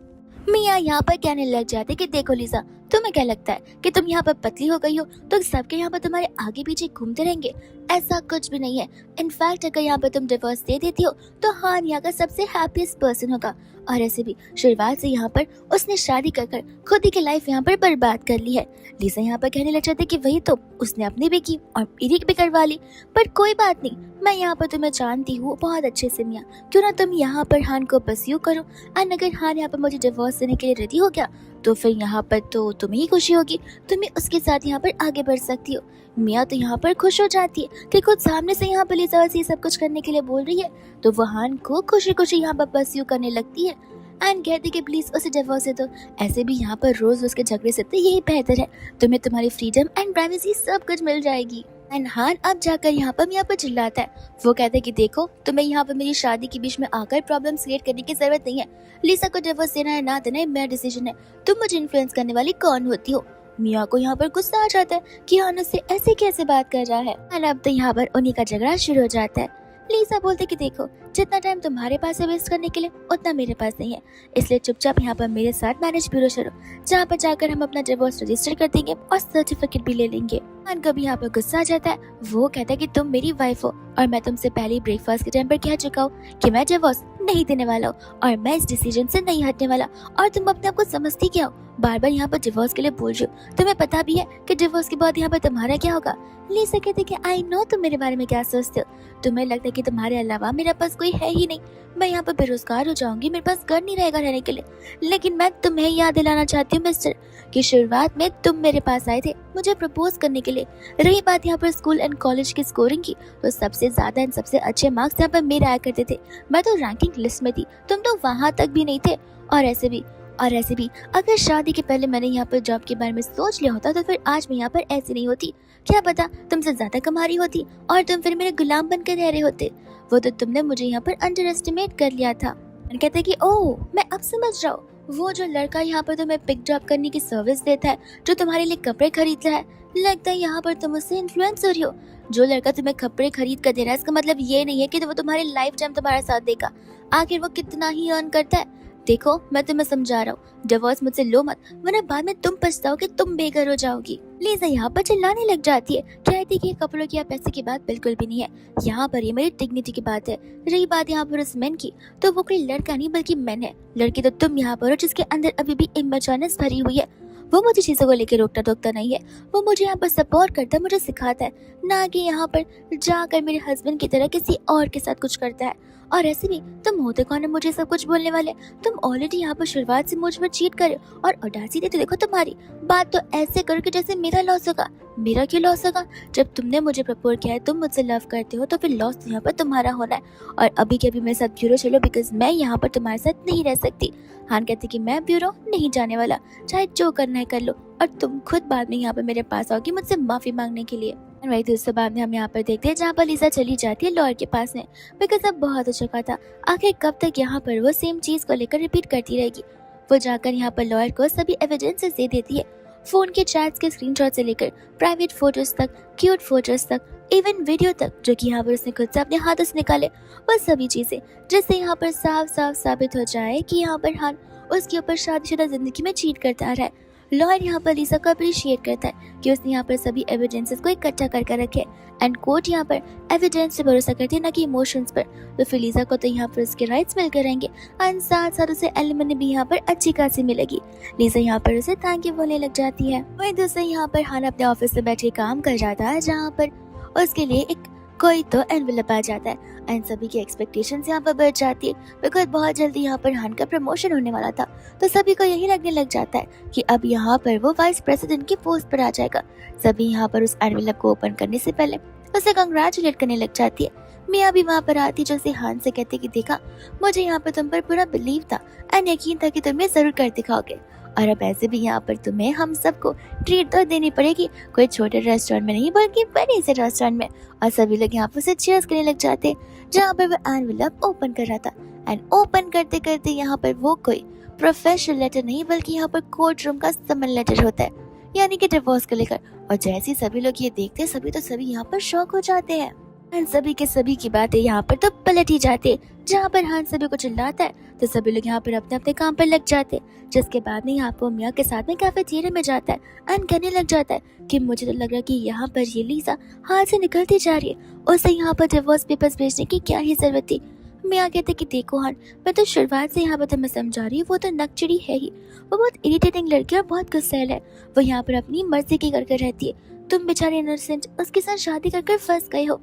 मियाँ यहाँ पर कहने लग जाते कि देखो लीजा, तुम्हें क्या लगता है कि तुम यहाँ पर पतली हो गई हो तो सबके यहाँ पर तुम्हारे आगे पीछे घूमते रहेंगे? ऐसा कुछ भी नहीं है। इनफैक्ट अगर यहाँ पर तुम डिवोर्स दे देती हो तो हान यहाँ का सबसे हैप्पीएस्ट पर्सन होगा। और ऐसे भी शुरुआत से यहाँ पर उसने शादी कर खुद ही की लाइफ यहाँ पर बर्बाद कर ली है। लीजा यहाँ पर कहने लग जाती कि वही तो उसने अपनी भी की और मेरी भी करवा ली, पर कोई बात नहीं, मैं यहाँ पर तुम्हें जानती हूँ बहुत अच्छे से मियाँ। क्यों ना तुम यहाँ पर हान को परस्यू करो, एंड अगर हान यहाँ पर मुझे डिवोर्स देने के लिए रेडी हो गया तो फिर यहाँ पर तो तुम्हें ही खुशी होगी, तुम्हें उसके साथ यहाँ पर आगे बढ़ सकती हो। मियाँ तो यहाँ पर खुश हो जाती है कि खुद सामने से यहाँ पर लीजा ये सब कुछ करने के लिए बोल रही है, तो वो हान को खुशी खुशी यहाँ पर परस्यू करने लगती है एंड कहती कि प्लीज उसे डिवोर्स दे दो। ऐसे भी यहाँ पर रोज उसके झगड़े से तो यही बेहतर है, तुम्हें तुम्हारी फ्रीडम एंड प्राइवेसी सब कुछ मिल जाएगी। एंड हान अब जाकर यहाँ पर मियाँ पर चिल्लाता है। वो कहता है कि देखो, तुम्हें यहाँ पर मेरी शादी के बीच में आकर प्रॉब्लम क्रिएट करने की जरूरत नहीं है। लीसा को डिवोर्स देना है ना देना है मेरा डिसीजन है, तुम मुझे इन्फ्लुएंस करने वाली कौन होती हो। मियाँ को यहाँ पर गुस्सा आ जाता है कि हान उससे ऐसे कैसे बात कर रहा है। एंड अब तो यहाँ पर उन्हीं का झगड़ा शुरू हो जाता है। लीसा बोलते कि देखो, जितना टाइम तुम्हारे पास है वेस्ट करने के लिए उतना मेरे पास नहीं है, इसलिए चुपचाप यहाँ पर मेरे साथ मैरिज ब्यूरो चलो, जहाँ पर जाकर हम अपना डिवोर्स रजिस्टर कर देंगे और सर्टिफिकेट भी ले लेंगे। हान को भी यहाँ पर गुस्सा आ जाता है। वो कहता है कि तुम मेरी वाइफ हो और मैं तुमसे पहले ही ब्रेकफास्ट के टाइम पर कह चुका हूँ कि मैं डिवोर्स नहीं देने वाला हूँ और मैं इस डिसीजन से नहीं हटने वाला, और तुम अपने आप को समझती क्या हो, बार बार यहाँ पर डिवोर्स के लिए बोल रही हो। तुम्हें पता भी है कि डिवोर्स के बाद यहाँ पर तुम्हारा क्या होगा। लीसा कहती कि आई नो तुम मेरे बारे में क्या सोचते हो, तुम्हें लगता है कि तुम्हारे अलावा मेरे पास कोई है ही नहीं, मैं यहाँ पर बेरोजगार हो जाऊंगी, मेरे पास घर नहीं रहेगा रहने के लिए। लेकिन मैं तुम्हें याद दिलाना चाहती हूँ मिस्टर कि शुरुआत में तुम मेरे पास आए थे मुझे प्रपोज करने के लिए। रही बात यहाँ पर स्कूल एंड कॉलेज की स्कोरिंग की, तो सबसे ज्यादा एंड सबसे अच्छे मार्क्स यहाँ पर मेरे आया करते थे, मैं तो रैंकिंग लिस्ट में थी, तुम तो वहां तक भी नहीं थे। और ऐसे भी अगर शादी के पहले मैंने यहाँ पर जॉब के बारे में सोच लिया होता तो फिर आज मैं यहाँ पर ऐसी नहीं होती, क्या पता तुमसे ज्यादा कमा रही होती और तुम फिर मेरे गुलाम बनकर रह रहे होते। वो तो तुमने मुझे यहाँ पर अंडर एस्टिमेट कर लिया था। कहते कि ओह मैं अब समझ रहा हूँ, वो जो लड़का यहाँ पर तुम्हें पिक ड्रॉप करने की सर्विस देता है, जो तुम्हारे लिए कपड़े खरीदता है, लगता है यहाँ पर तुम उससे इन्फ्लुएंस हो रही हो। जो लड़का तुम्हें कपड़े खरीद कर दे रहा है इसका मतलब ये नहीं है कि वो तुम्हारी लाइफ टाइम तुम्हारा साथ देगा। आखिर वो कितना ही अर्न करता है। देखो मैं तुम्हें समझा रहा हूँ, डिवोर्स मुझसे लो मत, वरना बाद में तुम पछताओ कि तुम बेघर हो जाओगी। लीजा यहाँ पर चिल्लाने लग जाती है, कहती कि कपड़ों की या पैसे की बात बिल्कुल भी नहीं है, यहाँ पर ये मेरी डिग्निटी की बात है। रही बात यहाँ पर उस मैन की, तो वो कोई लड़का नहीं बल्कि मैन है। लड़की तो तुम यहाँ पर हो जिसके अंदर अभी भी इमेच्योरनेस भरी हुई है। वो मुझे चीजों को लेकर रोकता टोकता नहीं है, वो मुझे यहाँ पर सपोर्ट करता है, मुझे सिखाता है, ना कि यहाँ पर जाकर मेरे हस्बैंड की तरह किसी और के साथ कुछ करता है। और ऐसे भी तुम होते कौन है मुझे सब कुछ बोलने वाले, तुम ऑलरेडी यहाँ पर शुरुआत से मुझ पर चीट करे और ऑडेसिटी तो देखो तुम्हारी, बात तो ऐसे करो कि जैसे मेरा लॉस होगा। मेरा क्यों लॉस होगा? जब तुमने मुझे प्रपोज किया है, तुम मुझसे लव करते हो, तो फिर लॉस तो यहाँ पर तुम्हारा होना है। और अभी के अभी मेरे साथ ब्यूरो चलो, बिकॉज मैं यहाँ पर तुम्हारे साथ नहीं रह सकती। हान कहती कि मैं ब्यूरो नहीं जाने वाला, चाहे जो करना है कर लो, और तुम खुद बाद में यहाँ पर मेरे पास आओगी मुझसे माफी मांगने के लिए। वही दोस्तों बाद में हम यहाँ पर देखते हैं जहाँ पर लीजा चली जाती है लॉयर के पास में, बिकॉज अब बहुत हो चुका था। आखिर कब तक यहाँ पर वो सेम चीज को लेकर रिपीट करती रहेगी। वो जाकर यहाँ पर लॉयर को सभी एविडेंसेस दे देती है। फोन के चैट्स के स्क्रीनशॉट से लेकर प्राइवेट फोटोज तक, क्यूट फोटोज तक, इवन वीडियो तक जो कि यहाँ पर उसने खुद से अपने हाथों से निकाले, वो सभी चीजें जिससे यहाँ पर साफ साफ साबित हो जाए कि यहाँ पर हान उसके ऊपर शादीशुदा जिंदगी में चीट करता आ रहा है। लॉयर यहाँ पर लिसा को अप्रिशिएट करता है कि उसने यहाँ पर सभी एविडेंसेस को इकट्ठा करके रखे एंड कोर्ट यहाँ पर एविडेंस पे भरोसा करती है, न कि इमोशंस पर। तो फिर लिसा को तो यहाँ पर उसके राइट्स मिलकर रहेंगे एंड साथ साथ उसे एलिमनी भी यहाँ पर अच्छी खासी मिलेगी। लिसा यहाँ पर उसे थैंक यू बोलने लग जाती है। वहीं दूसरे यहाँ पर हान अपने ऑफिस में बैठ के काम कर रहा था, जहाँ पर उसके लिए एक कोई तो एनवेलप आ जाता है एंड सभी की एक्सपेक्टेशंस यहाँ पर बढ़ जाती है बिकॉज बहुत जल्दी यहाँ पर हान का प्रमोशन होने वाला था। तो सभी को यही लगने लग जाता है कि अब यहाँ पर वो वाइस प्रेसिडेंट की पोस्ट पर आ जाएगा। सभी यहाँ पर उस एनवेलप को ओपन करने से पहले उसे कंग्रेचुलेट करने लग जाती है। मिया भी वहाँ पर आती जो उसे हान से कहती कि देखा, मुझे यहाँ पर तुम पर पूरा बिलीव था एंड यकीन था कि तुम ये जरूर कर दिखाओगे, और अब ऐसे भी यहाँ पर तुम्हें हम सबको ट्रीट तो देनी पड़ेगी, कोई छोटे रेस्टोरेंट में नहीं बल्कि बड़े से रेस्टोरेंट में। और सभी लोग यहाँ पर उसे चीयर्स करने लग जाते जहाँ पर वो एनवेलप ओपन कर रहा था एंड ओपन करते करते यहाँ पर वो कोई प्रोफेशनल लेटर नहीं बल्कि यहाँ पर कोर्ट रूम का समन लेटर होता है, यानी कि डिवोर्स को लेकर। और जैसे सभी लोग ये देखते सभी यहाँ पर शॉक हो जाते हैं एंड सभी के सभी की बातें यहाँ पर तो पलट ही जाते। जहाँ पर हान सभी को चिल्लाता है तो सभी लोग यहाँ पर अपने अपने काम पर लग जाते। जिसके बाद में यहाँ पर मिया के साथ में कैफेटेरिया में जाता है एंड कहने लग जाता है कि मुझे तो लग रहा है कि यहाँ पर ये लिसा हाथ से निकलती जा रही है, उसे यहाँ पर डिवोर्स पेपर्स भेजने की क्या ही जरूरत थी। मिया कहते कि देखो हान, मैं तो शुरुआत से यहाँ पर तुम्हें समझा रही हूँ, वो तो नकचिड़ी है ही, वो बहुत इरिटेटिंग लड़की और बहुत गुस्सैल है। वो यहाँ पर अपनी मर्जी की करके रहती है, तुम बेचारे इनोसेंट उसके साथ शादी कर फंस गए हो।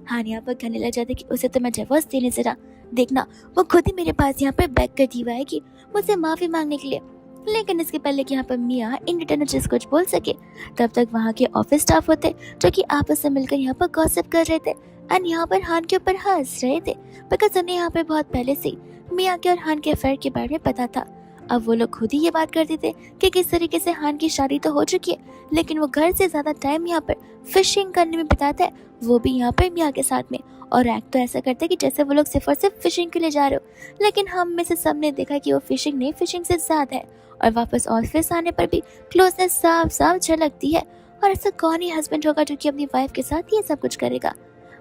हान यहाँ पर कहने लग जाते कि उसे तो मैं डिवोर्स देने से रहा, देखना वो खुद ही मेरे पास यहाँ पर बैक करती हुआ है कि मुझसे माफी मांगने के लिए। लेकिन इसके पहले कि यहाँ पर मिया इन रिटर्न जिस कुछ बोल सके तब तक वहाँ के ऑफिस स्टाफ होते जो कि आपस में मिलकर यहाँ पर गॉसिप कर रहे थे एंड यहाँ पर हान के ऊपर हंस रहे थे बिकॉज उन्हें यहाँ पर बहुत पहले से मिया के और हान के अफेयर के बारे में पता था। अब वो लोग खुद ही ये बात करते थे कि किस तरीके से हान की शादी तो हो चुकी है लेकिन वो घर से ज्यादा टाइम यहाँ पर फिशिंग करने में बिताता है, वो भी यहाँ पर मिया के साथ में। और एक्ट तो ऐसा करते हैं कि जैसे वो लोग सिर्फ और सिर्फ फिशिंग के लिए जा रहे हो, लेकिन हम में से सबने देखा कि वो फिशिंग नहीं, फिशिंग से ज्यादा है। और वापस ऑफिस आने पर भी क्लोजनेस साफ साफ झलकती है। और ऐसा कौन ही हस्बैंड होगा जो कि अपनी वाइफ के साथ ये सब कुछ करेगा।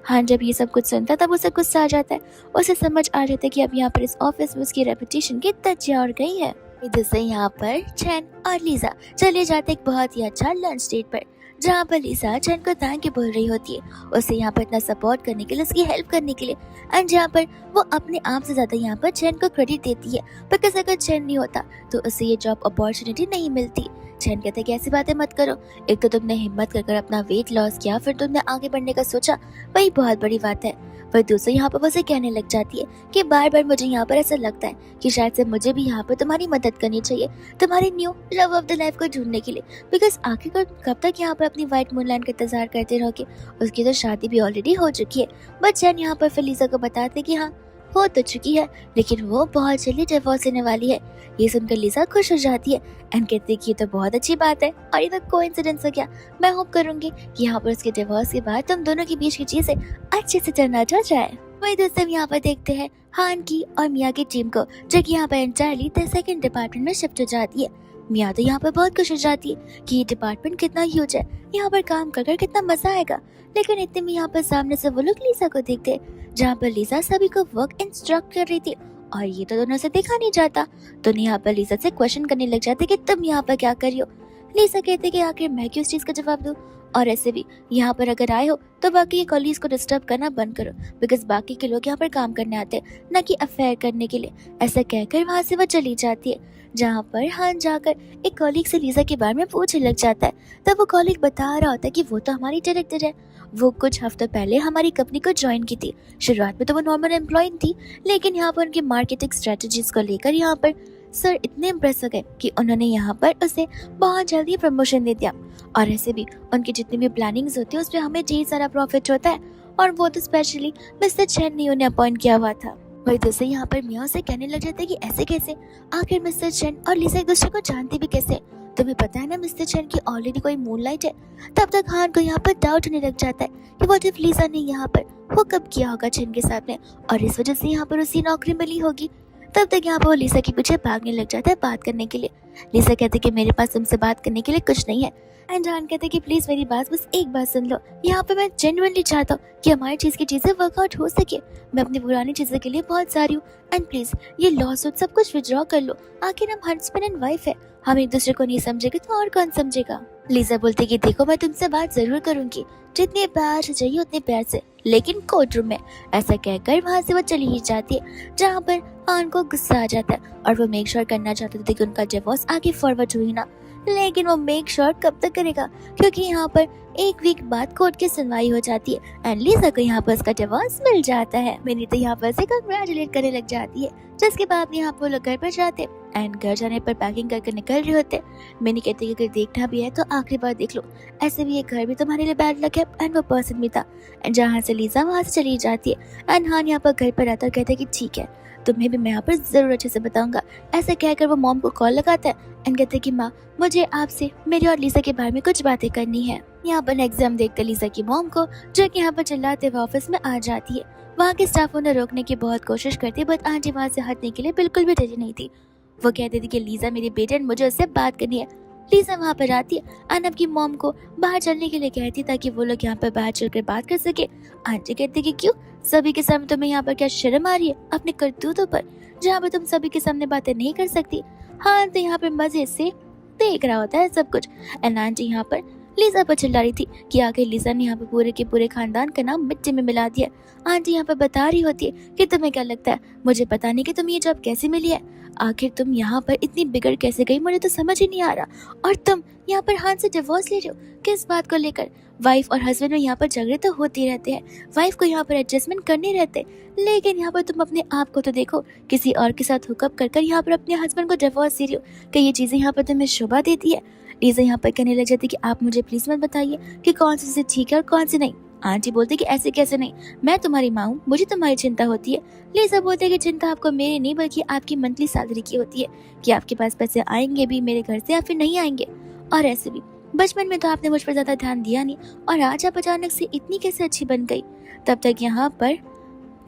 हाँ, जब ये सब कुछ सुनता तब उसे गुस्सा आ जाता है, उसे समझ आ जाता है कि अब यहाँ पर इस ऑफिस में उसकी रेपुटेशन की धज्जियां उड़ गई है। इधर से यहाँ पर चैन और लिसा चले जाते एक बहुत ही अच्छा लंच डेट पर, जहाँ पर लिसा चैन को थैंक यू बोल रही होती है उसे यहाँ पर इतना सपोर्ट करने के लिए, उसकी हेल्प करने के लिए। एंड जहाँ पर वो अपने आप से ज्यादा यहाँ पर चैन को क्रेडिट देती है बिकॉज अगर चैन नहीं होता तो उसे ये जॉब अपॉर्चुनिटी नहीं मिलती। चैन कहते कि ऐसी बातें मत करो, एक तो तुमने हिम्मत कर अपना वेट लॉस किया, फिर तुमने आगे बढ़ने का सोचा, वही बहुत बड़ी बात है। पर दूसरे यहाँ पर उसे कहने लग जाती है कि बार बार मुझे यहाँ पर ऐसा लगता है कि शायद से मुझे भी यहाँ पर तुम्हारी मदद करनी चाहिए, तुम्हारी new love of the life को ढूंढने के लिए। बिकॉज आखिर कब तक यहाँ पर अपनी व्हाइट मूनलाइट का इंतजार करते रहोगे, उसकी तो शादी भी ऑलरेडी हो चुकी है। बट चैन यहाँ पर फिलिसा को बताते कि हाँ हो तो चुकी है लेकिन वो बहुत जल्दी डिवोर्स लेने वाली है। ये सुनकर लिसा खुश हो जाती है एंड कहती कि ये तो बहुत अच्छी बात है और ये तो कोइंसिडेंस हो गया। मैं होप करूंगी कि यहाँ पर उसके डिवोर्स के बाद तुम दोनों के बीच की चीजें अच्छे से टर्न आउट हो जाए। वही दोस्तों यहाँ पर देखते हैं हान की और मिया की टीम को, जो कि यहाँ पर एंटायरली द सेकंड डिपार्टमेंट में शिफ्ट हो जाती है। मिया तो यहाँ पर बहुत खुश हो जाती है कि ये डिपार्टमेंट कितना ह्यूज है, यहाँ पर काम कर कितना मजा आएगा। लेकिन इतने में यहाँ पर सामने से वो लोग लिसा को देखते जहाँ पर लिसा सभी को वर्क इंस्ट्रक्ट कर रही थी और ये तो दोनों से देखा नहीं जाता। तो यहाँ पर लिसा से क्वेश्चन करने लग जाते कि तुम यहाँ पर क्या कर रही हो। लिसा कहते कि आखिर मैं क्यों इस चीज का जवाब दूं, और ऐसे भी यहाँ पर अगर आए हो तो बाकी के कॉलीग्स को डिस्टर्ब करना बंद करो बिकॉज बाकी के लोग यहाँ पर काम करने आते हैं, न कि अफेयर करने के लिए। ऐसा कहकर वहाँ से वो चली जाती है, जहाँ पर हान जाकर एक कॉलीग से लिसा के बारे में पूछने लग जाता है। तब वो कॉलीग बता रहा होता है कि वो तो हमारी डायरेक्टर है, वो कुछ हफ्ते पहले हमारी कंपनी को ज्वाइन की थी। शुरुआत में तो वो नॉर्मल एम्प्लॉय थी, लेकिन यहाँ पर उनकी मार्केटिंग स्ट्रेटजीज को लेकर यहाँ पर सर इतने इम्प्रेस हो गए कि उन्होंने यहाँ पर उसे बहुत जल्दी प्रमोशन दे दिया। और ऐसे भी उनकी जितनी भी प्लानिंग्स होती है उस पर हमें ढेर सारा प्रॉफिट होता है, और वो तो स्पेशली मिस्टर चैन ने उन्हें अपॉइंट किया हुआ था। वही दूसरे यहाँ पर मिया से कहने लग जाते कि ऐसे कैसे, आखिर मिस्टर चैन और लिसा एक दूसरे को जानते भी कैसे। तुम्हें पता है ना मिस्टर चैन की ऑलरेडी कोई मूनलाइट है। तब तक हान को यहाँ पर डाउट होने लग जाता है कि व्हाट इफ लिसा ने यहाँ पर हुकअप किया होगा चैन के साथ में और इस वजह से यहाँ पर उसी नौकरी मिली होगी। तब तक यहाँ पर वो लीसा के पीछे भागने लग जाता है बात करने के लिए। लीसा कहती है कि मेरे पास तुमसे बात करने के लिए कुछ नहीं है। एंड हान कहते हैं कि प्लीज मेरी बात बस एक बात सुन लो। यहाँ पे मैं जेन्युइनली चाहता हूँ कि हमारी चीज की चीजें वर्कआउट हो सके। मैं अपनी पुरानी चीजों के लिए बहुत सारी हूँ। एंड प्लीज ये लॉ सूट सब कुछ विड्रॉ कर लो। आखिर हम हस्बैंड एंड वाइफ है, हम एक दूसरे को नहीं समझेंगे तो और कौन समझेगा। लीजा बोलती कि देखो मैं तुमसे बात जरूर करूंगी, जितने प्यार से चाहिए उतने प्यार से, लेकिन कोर्ट रूम में। ऐसा कहकर वहाँ से वो चली ही जाती है, जहाँ पर हान को गुस्सा आ जाता है और वो मेक श्योर करना चाहते थे कि उनका डिवोर्स आगे फॉरवर्ड हुई ना। लेकिन वो मेक श्योर कब तक करेगा, क्योंकि यहाँ पर एक वीक बाद कोर्ट की सुनवाई हो जाती है एंड लीजा को यहाँ पर उसका डिवोर्स मिल जाता है। मिनी तो यहाँ पर से कंग्रेचुलेट करने लग जाती है, जिसके बाद यहाँ पर लोग घर पर जाते एंड घर जाने पर पैकिंग करके निकल रहे होते। मिनी कहती है कि अगर देखना भी है तो आखिरी बार देख लो, ऐसे भी ये घर भी तुम्हारे लिए बैड लक है एंड वो पर्सन भी था। एंड जहाँ से लीजा वहाँ से चली जाती है एंड हान यहाँ पर घर पर आता है, कहते हैं कि ठीक है तुम्हें भी मैं यहाँ पर जरूर अच्छे से बताऊंगा। ऐसे कहकर वो मॉम को कॉल लगाता है एंड कहते हैं कि माँ मुझे आपसे मेरी और लीजा के बारे में कुछ बातें करनी है। यहाँ पर एग्जाम देखते लीजा की मॉम को, जो कि यहाँ पर चिल्लाते हुए ऑफिस में आ जाती है। वहाँ के स्टाफ उन्हें रोकने की बहुत कोशिश करती, बट आंटी वहाँ से हटने के लिए बिल्कुल भी रेडी नहीं थी। वो कहती थी कि लीजा मेरी बेटी एंड मुझे उससे बात करनी है। लीजा वहाँ पर आती है एंड अपनी मॉम को बाहर चलने के लिए कहती ताकि वो लोग यहाँ पर बाहर चलकर बात कर सके। आंटी कहती कि क्यों, सभी के सामने तुम्हें यहाँ पर क्या शर्म आ रही है अपने करतूतों पर, जहाँ पर तुम सभी के सामने बातें नहीं कर सकती। हाँ तो यहाँ पर मजे से देख रहा होता है सब कुछ। एंड आंटी यहाँ पर लीजा पर चिल्ला रही थी कि आखिर लीजा ने यहाँ पर पूरे के पूरे खानदान का नाम मिट्टी में मिला दिया। आंटी यहाँ पर बता रही होती है कि तुम्हें क्या लगता है मुझे पता नहीं कि तुम ये जॉब कैसे मिली है, आखिर तुम यहाँ पर इतनी बिगड़ कैसे गई, मुझे तो समझ ही नहीं आ रहा। और तुम यहाँ पर हान से डिवोर्स ले रहे हो, किस बात को लेकर? वाइफ और हस्बैंड में यहाँ पर झगड़े तो होते रहते हैं, वाइफ को यहाँ पर एडजस्टमेंट करने रहते, लेकिन यहाँ पर तुम अपने आप को तो देखो, किसी और के साथ हुकअप कर यहाँ पर अपने हस्बैंड को डिवोर्स दे रही हो। कि ये चीजें यहाँ पर तुम्हें शोभा देती है? लीजा यहाँ पर कहने लग जाती कि आप मुझे प्लीज मत बताइए कि कौन सी चीजें ठीक है और कौन सी नहीं। आंटी बोलती कि ऐसे कैसे नहीं, मैं तुम्हारी माँ हूँ, मुझे तुम्हारी चिंता होती है। लीजा बोलते कि चिंता आपको मेरी नहीं बल्कि आपकी मंथली सैलरी की होती है, कि आपके पास पैसे आएंगे भी मेरे घर से या फिर नहीं आएंगे। और ऐसे भी बचपन में तो आपने मुझ पर ज्यादा ध्यान दिया नहीं, और आज आप अचानक से इतनी कैसे अच्छी बन गई। तब तक यहाँ पर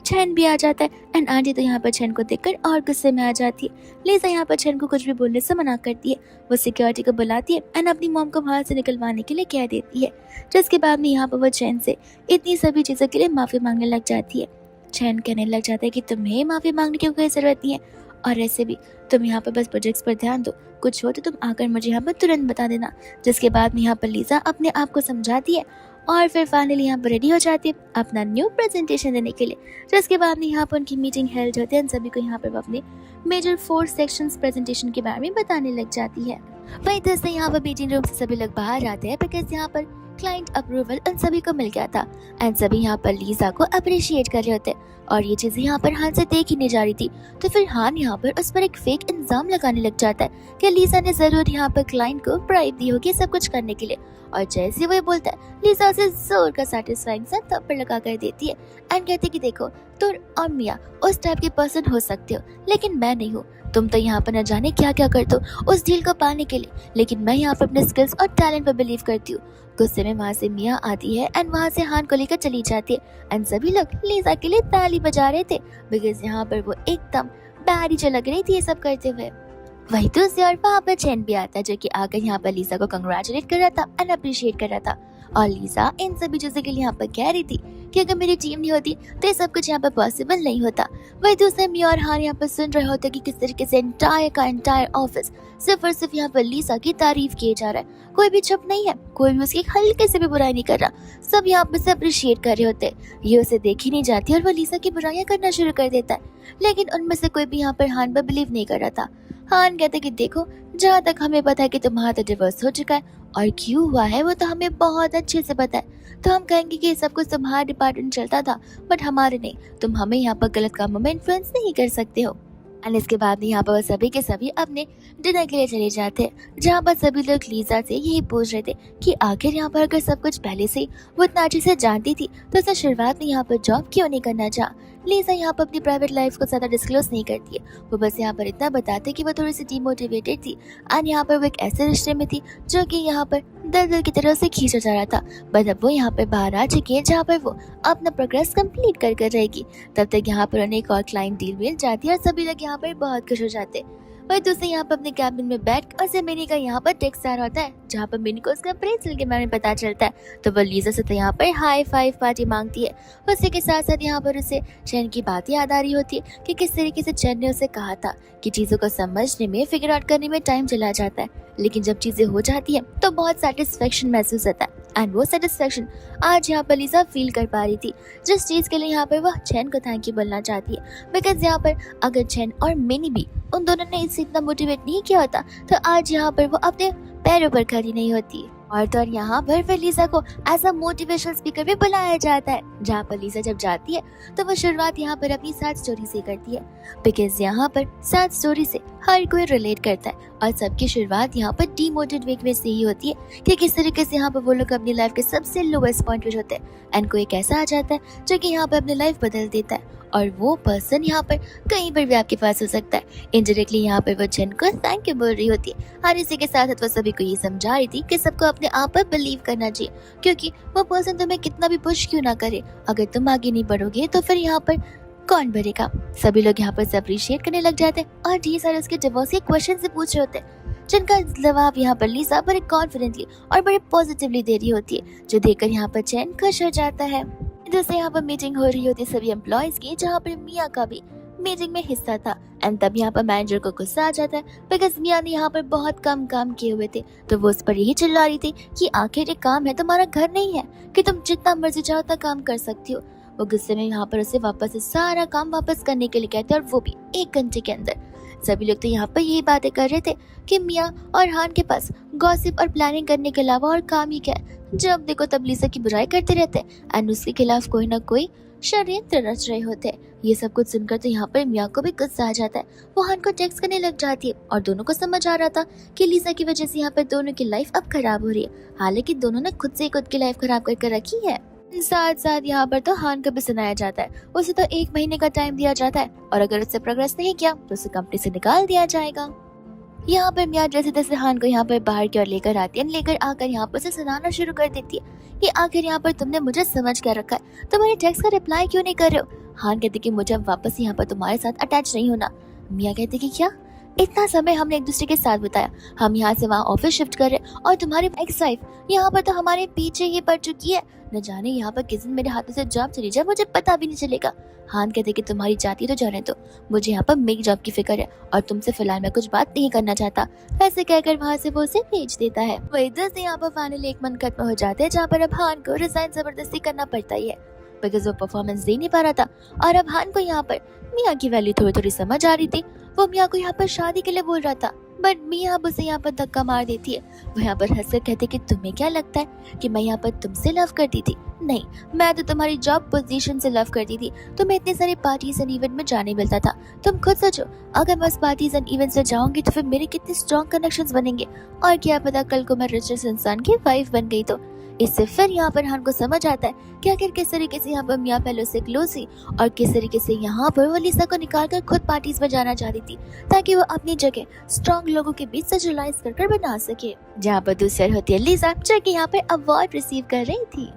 चैन भी आ जाता है एंड आंटी तो यहाँ पर चैन को देखकर और गुस्से में आ जाती है। लीजा यहाँ पर चैन को कुछ भी बोलने से मना करती है। वो सिक्योरिटी को बुलाती है एंड अपनी मॉम को बाहर से निकलवाने के लिए कह देती है, जिसके बाद में यहाँ पर वो चैन से इतनी सभी चीजों के लिए माफी मांगने लग जाती है। चैन कहने लग जाता है कि तुम्हें माफी मांगने की कोई जरूरत नहीं है, और ऐसे भी तुम यहाँ पर बस प्रोजेक्ट्स पर ध्यान दो, कुछ हो तो तुम आकर मुझे यहाँ पर तुरंत बता देना। जिसके बाद में यहाँ पर लीजा अपने आप को समझाती है और फिर फाइनली यहाँ पर रेडी हो जाती है अपना न्यू प्रेजेंटेशन देने के लिए। जिसके बाद में यहाँ पर उनकी मीटिंग हेल्ड होती है एंड सभी को यहाँ पर अपने मेजर 4 सेक्शंस प्रेजेंटेशन के बारे में बताने लग जाती है। वही दोस्तों यहाँ पर मीटिंग रूम से सभी लोग बाहर आते हैं, बिकॉज यहाँ पर क्लाइंट अप्रूवल उन सभी को मिल गया था एंड सभी यहाँ पर लीजा को अप्रिशिएट कर रहे होते हैं, और ये चीजें यहाँ पर हान से देख ही नहीं जा रही थी। तो फिर हान यहाँ पर उस पर एक फेक इल्जाम लगाने लग जाता है कि लीजा ने जरूर यहाँ पर क्लाइंट को ब्राइब दी होगी सब कुछ करने के लिए। और जैसे वो बोलता है, लीजा उसे जोर का सैटिस्फाइंग सा थप्पड़ लगा कर देती है एंड कहती कि देखो तुम और मियाँ उस टाइप के पर्सन हो सकते हो, लेकिन मैं नहीं हूँ। तुम तो यहाँ पर न जाने क्या क्या करते हो उस डील को पाने के लिए, लेकिन मैं यहाँ पर अपने स्किल्स और टैलेंट पर बिलीव करती हूँ। गुस्से में वहाँ से मियाँ आती है एंड वहाँ से हान को लेकर चली जाती है एंड सभी लोग लीजा के लिए ताली बजा रहे थे, बिकॉज यहाँ पर वो एकदम बैरी जो लग रही थी ये सब करते हुए। वही दूसरी और वहाँ पर चैन भी आता है, जो कि आकर यहाँ पर लीजा को कंग्रेचुलेट कर रहा था एंड अप्रिशिएट कर रहा था। और लीजा इन सभी चीजों के लिए यहाँ पर कह रही थी कि अगर मेरी टीम नहीं होती तो ये सब कुछ यहाँ पर पॉसिबल नहीं होता। वही दूसरे मियाँ और हान यहाँ पर सुन रहे होते कि किस तरीके से एंटायर ऑफिस सिर्फ और सिर्फ यहाँ पर लीजा की तारीफ किए जा रहा है। कोई भी चुप नहीं है, कोई भी उसकी हल्के से भी बुराई नहीं कर रहा, सब यहाँ पर से अप्रिशिएट कर रहे होते। ये उसे देखी नहीं जाती और वो लीजा की बुराइयां करना शुरू कर देता है, लेकिन उनमें से कोई भी यहाँ पर हान पर बिलीव नहीं कर रहा था। हान कहते कि देखो जहाँ तक हमें पता है कि तुम्हारा तो डिवोर्स हो चुका है, और क्यों हुआ है वो तो हमें बहुत अच्छे से पता है, तो हम कहेंगे कि सब कुछ तुम्हारा डिपार्टमेंट चलता था बट हमारे नहीं, तुम हमें यहाँ पर गलत कामों में इन्फ्लुएंस नहीं कर सकते हो। एंड इसके बाद यहाँ पर सभी के सभी अपने डिनर के लिए चले जाते हैं, जहाँ पर सभी लोग लीजा से यही पूछ रहे थे कि आखिर यहाँ पर अगर सब कुछ पहले से वो इतना अच्छे से जानती थी तो उसने शुरुआत में यहाँ पर जॉब क्यों नहीं करना चाहा। लीजा यहाँ पर अपनी प्राइवेट लाइफ को ज्यादा डिस्क्लोज नहीं करती है, वो बस यहाँ पर इतना बताते कि वो थोड़ी सी डिमोटिवेटेड थी एंड यहाँ पर वो एक ऐसे रिश्ते में थी जो कि यहाँ पर दलदल की तरह से खींचा जा रहा था। बट अब वो यहाँ पर बाहर आ चुकी है जहाँ पर वो अपना प्रोग्रेस कंप्लीट कर रहेगी। तब तक यहाँ पर उन्हें एक और क्लाइंट डील मिल जाती है और सभी लोग यहाँ पर बहुत खुश हो जाते हैं। वही दूसरे यहाँ पर अपने कैबिन में बैठ और से मिनी का यहाँ पर टेक्स्ट आ रहा होता है जहाँ पर मिनी को उसका अप्रेजल के बारे में पता चलता है। तो वो लीजा से तो यहाँ पर हाई फाइव पार्टी मांगती है। उसी के साथ साथ यहाँ पर उसे चैन की बात याद आ रही होती है कि किस तरीके से चैन ने उसे कहा था कि चीजों को समझने में, फिगर आउट करने में टाइम चला जाता है, लेकिन जब चीजें हो जाती है तो बहुत सेटिस्फेक्शन महसूस होता है। एंड वो सेटिस्फेक्शन आज यहाँ पर लीजा फील कर पा रही थी, जिस चीज के लिए यहाँ पर वह चैन को थैंक यू बोलना चाहती है। बिकॉज यहाँ पर अगर चैन और मिनी भी उन दोनों ने इसे इतना मोटिवेट नहीं किया होता तो आज यहाँ पर वो अपने पैरों पर खड़ी नहीं होती। और तो और यहाँ पर फिर लीजा को एज अ मोटिवेशनल स्पीकर भी बुलाया जाता है, जहाँ पर लीजा जब जाती है तो वो शुरुआत यहाँ पर अपनी सैड स्टोरी से करती है। बिकॉज यहाँ पर सैड स्टोरी से हर कोई रिलेट करता है और सबकी शुरुआत यहाँ पर डीमोटिवेट वे से ही होती है कि किस तरीके से यहाँ पर वो लोग अपनी लाइफ के सबसे लोएस्ट पॉइंट पे होते हैं एंड कोई एक ऐसा आ जाता है जो कि यहाँ पर अपनी लाइफ बदल देता है। और वो पर्सन यहाँ पर कहीं पर भी आपके पास हो सकता है। इनडायरेक्टली यहाँ पर वो जन को थैंक यू बोल रही होती है। हर इसी के साथ वो सभी को ये समझा रही थी कि सबको अपने आप पर बिलीव करना चाहिए, क्योंकि वो पर्सन तुम्हें कितना भी पुश क्यों ना करे, अगर तुम आगे नहीं बढ़ोगे तो फिर यहाँ पर कौन बढ़ेगा। सभी लोग यहाँ पर अप्रिशिएट करने लग जाते हैं और ढेर सारे उसके डिवोर्स के क्वेश्चन से पूछ रहे होते हैं, जिनका जवाब यहाँ पर लीजा बड़े कॉन्फिडेंटली और बड़े पॉजिटिवली दे रही होती है, जो देखकर यहाँ पर चैन खुश हो जाता है। जैसे यहाँ पर मीटिंग हो रही होती है सभी एम्प्लॉयज की, जहाँ पर मिया का भी मीटिंग में हिस्सा था। एंड तब यहाँ पर मैनेजर को गुस्सा आ जाता है बिकॉज मिया ने यहाँ पर बहुत कम काम किए हुए थे, तो वो उस पर यही चिल्ला रही थी कि आखिर ये काम है, तुम्हारा घर नहीं है कि तुम जितना मर्जी चाहो उतना काम कर सकती हो। वो गुस्से में यहाँ पर उसे वापस से सारा काम वापस करने के लिए कहते हैं, और वो भी 1 घंटे के अंदर। सभी लोग तो यहाँ पर यही बातें कर रहे थे कि मिया और हान के पास गॉसिप और प्लानिंग करने के अलावा और काम ही क्या है। जब देखो तब लीजा की बुराई करते रहते हैं एंड उसके खिलाफ कोई ना कोई षड्यंत्र रच रहे होते हैं। ये सब कुछ सुनकर तो यहाँ पर मिया को भी गुस्सा आ जाता है। वो हान को टेक्स्ट करने लग जाती है और दोनों को समझ आ रहा था कि लीजा की वजह से यहाँ पर दोनों की लाइफ अब खराब हो रही है, हालांकि दोनों ने खुद से खुद की लाइफ खराब करके रखी है। साथ साथ यहाँ पर तो हान का भी सुनाया जाता है, उसे तो 1 महीने का टाइम दिया जाता है और अगर उससे प्रोग्रेस नहीं किया तो उसे कंपनी से निकाल दिया जाएगा। यहाँ पर मिया जैसे तैसे हान को यहाँ पर बाहर की ओर लेकर आती है, लेकर आकर यहाँ पर उसे सुनाना शुरू कर देती है कि आखिर यहाँ पर तुमने मुझे समझ क्या रखा है, तुम्हारे टेक्स्ट का रिप्लाई क्यों नहीं कर रहे हो। हान कहती कि मुझे वापस यहाँ पर तुम्हारे साथ अटैच नहीं होना। मिया कहती कि क्या, इतना समय हमने एक दूसरे के साथ बिताया, हम यहाँ से वहाँ ऑफिस शिफ्ट कर रहे और तुम्हारी एक्स वाइफ यहाँ पर तो हमारे पीछे ही पड़ चुकी है, न जाने यहाँ पर किस दिन मेरे हाथों से जॉब चली जाए मुझे पता भी नहीं चलेगा। हान कहते कि तुम्हारी जाती तो जाने दो, मुझे यहाँ पर मेरी जॉब की फिक्र है और तुमसे फिलहाल मैं कुछ बात नहीं करना चाहता। ऐसे कहकर वहाँ से वो उसे भेज देता है। वही से यहाँ पर फाइनली एक मन खत्म हो जाते हैं, जहाँ पर अब हान को रिजाइन जबरदस्ती करना पड़ता ही है बिकॉज वो परफॉर्मेंस दे नहीं पा रहा था। और अब हान को यहाँ पर मिया की वैल्यू थोड़ी थोड़ी समझ आ रही थी। वो मिया को यहाँ पर शादी के लिए बोल रहा था, बट मिया अब उसे यहाँ पर धक्का मार देती है। वो यहाँ पर हंसकर कहते कि तुम्हें क्या लगता है कि मैं यहाँ पर तुमसे लव करती थी? नहीं, मैं तो तुम्हारी जॉब पोजीशन से लव करती थी। तुम्हें इतने सारे पार्टीज एंड इवेंट में जाने मिलता था, तुम खुद सोचो अगर मैं उस पार्टीज एंड इवेंट्स में जाऊंगी तो फिर मेरे कितने स्ट्रॉन्ग कनेक्शंस बनेंगे, और क्या पता कल को मैं रिचेस्ट इंसान की वाइफ बन गई तो। इससे फिर यहाँ पर हान को समझ आता है कि आखिर किस तरीके से यहाँ पर मिया पहले से क्लोज थी और किस तरीके से यहाँ पर वो लीजा को निकालकर खुद पार्टीज में जाना चाहती थी ताकि वो अपनी जगह स्ट्रॉन्ग लोगों के बीच सोशलाइज कर बना सके। जहाँ पर दूसरी होती है लीजा, जो कि यहाँ पर अवार्ड रिसीव कर रही थी।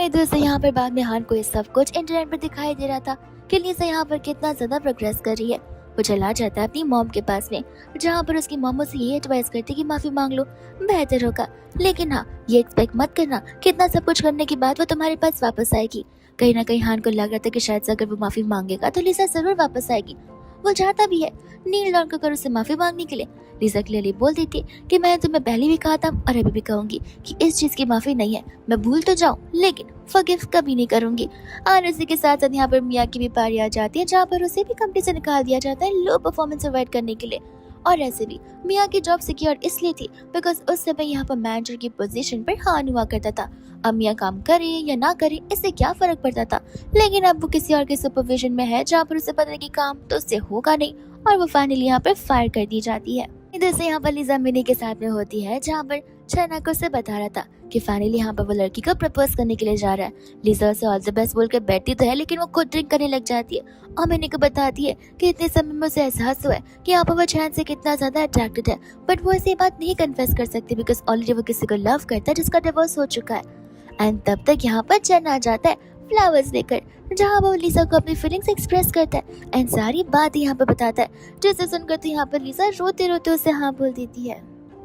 दोस्तों यहाँ पर बाद में हान को ये सब कुछ इंटरनेट पर दिखाई दे रहा था कि लीजा यहाँ पर कितना ज्यादा प्रोग्रेस कर रही है। वो चला जाता है अपनी मॉम के पास में, जहाँ पर उसकी मॉम उसे ये एडवाइस करती कि माफी मांग लो, बेहतर होगा, लेकिन हाँ ये एक्सपेक्ट मत करना कि इतना सब कुछ करने के बाद वो तुम्हारे पास वापस आएगी। कहीं ना कहीं हान को लग रहा था कि शायद से अगर वो माफी मांगेगा तो लीजा जरूर वापस आएगी। वो चाहता भी है नील डॉन को कर उससे माफी मांगने के लिए। लीजा क्लियरली बोल देती कि मैंने तुम्हें पहले भी कहा था और अभी भी कहूंगी कि इस चीज की माफी नहीं है, मैं भूल तो जाऊं लेकिन फॉरगिव कभी नहीं करूंगी। और इसी के साथ साथ यहाँ पर मिया की भी पारी आ जाती है, जहाँ पर उसे भी कंपनी से निकाल दिया जाता है लो परफॉर्मेंस अवॉइड करने के लिए। और ऐसे भी मिया की जॉब सिक्योर इसलिए थी बिकॉज उस समय यहाँ पर मैनेजर की पोजीशन पर हान हुआ करता था। अब मिया काम करे या ना करे इससे क्या फर्क पड़ता था, लेकिन अब वो किसी और के सुपरविजन में है जहाँ पर उसे पता है कि काम तो उससे होगा नहीं, और वो फाइनली यहाँ पर फायर कर दी जाती है। इधर से यहाँ पर लिजा मिनी के साथ में होती है, जहाँ पर चैना को उसे बता रहा था कि फाइनली यहाँ पर वो लड़की को प्रपोज करने के लिए जा रहा है। लिजा उसे ऑल द बेस्ट बोलकर बैठती तो है, लेकिन वो खुद ड्रिंक करने लग जाती है और मिनी को बताती है कि इतने समय में उसे एहसास हुआ है कि यहाँ पर वो चैन से कितना ज्यादा अट्रैक्टेड है, बट वो ऐसी बात नहीं कन्फेस कर सकती बिकॉज ऑलरेडी वो किसी को लव करता है जिसका डिवोर्स हो चुका है। एंड तब तक यहाँ पर चैन आ जाता है फ्लावर्स लेकर, जहाँ वो लिसा को अपनी फीलिंग्स एक्सप्रेस करता है एंड सारी बात यहाँ पर बताता है, जिसे सुनकर तो यहाँ पर लिसा रोते रोते उसे हाँ बोल देती है।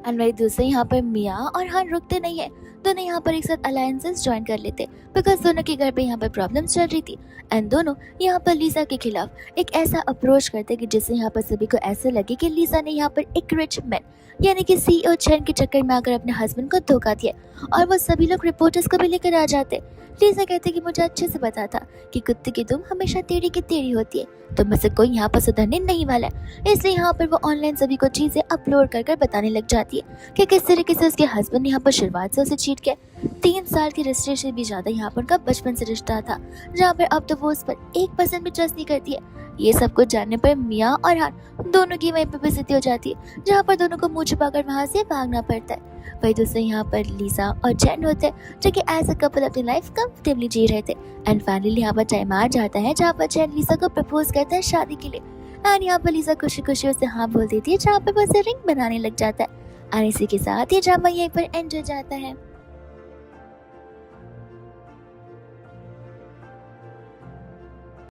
एंड वही दूसरे यहाँ पर मिया और हान रुकते नहीं है, दोनों यहाँ पर एक साथ अलायंसेस ज्वाइन कर लेते बिकॉज दोनों के घर पे यहाँ पर प्रॉब्लम्स चल रही थी एंड दोनों यहाँ पर लिसा के खिलाफ एक ऐसा अप्रोच करते कि जिससे यहाँ पर सभी को ऐसे लगे कि लिसा ने यहाँ पर एक रिच मैन यानी कि सीईओ चैन के चक्कर में आकर अपने हस्बैंड को धोखा दिया और वो सभी लोग रिपोर्टर्स को भी लेकर आ जाते। लिसा कहते कि मुझे अच्छे से पता था कि कुत्ते की तुम हमेशा टेढ़ी की टेढ़ी होती है, तुम में से कोई यहाँ पर सुधरने नहीं वाला है। इसलिए यहाँ पर वो ऑनलाइन सभी को चीजें अपलोड कर कर बताने लग जाती है कि किस तरीके से उसके हस्बैंड यहाँ पर शुरुआत से उसे चीट किया। 3 साल की रिश्ते से भी ज्यादा यहाँ पर उनका बचपन से रिश्ता था, जहाँ पर अब तो वो उस पर 1% भी ट्रस्ट नहीं करती है। ये सब कुछ जानने पर मिया और हान दोनों की वहीं पर बेइज्जती हो जाती है, जहाँ पर दोनों को मुंह छुपाकर वहां से भागना पड़ता है। वही दूसरे यहाँ पर लिसा और चैन होते हैं जो कि एज अ कपल अपनी लाइफ कंफर्टेबली जी रहे थे। एंड फाइनली यहाँ पर टाइम आ जाता है जहाँ पर चैन लिसा को प्रपोज करता है शादी के लिए एंड यहाँ पर लिसा खुशी खुशी उसे हाँ बोल देती है, जहाँ पर वो उसे रिंग बनाने लग जाता है। एंड इसी के साथ ये ड्रामा यहीं पर एंड हो जाता है।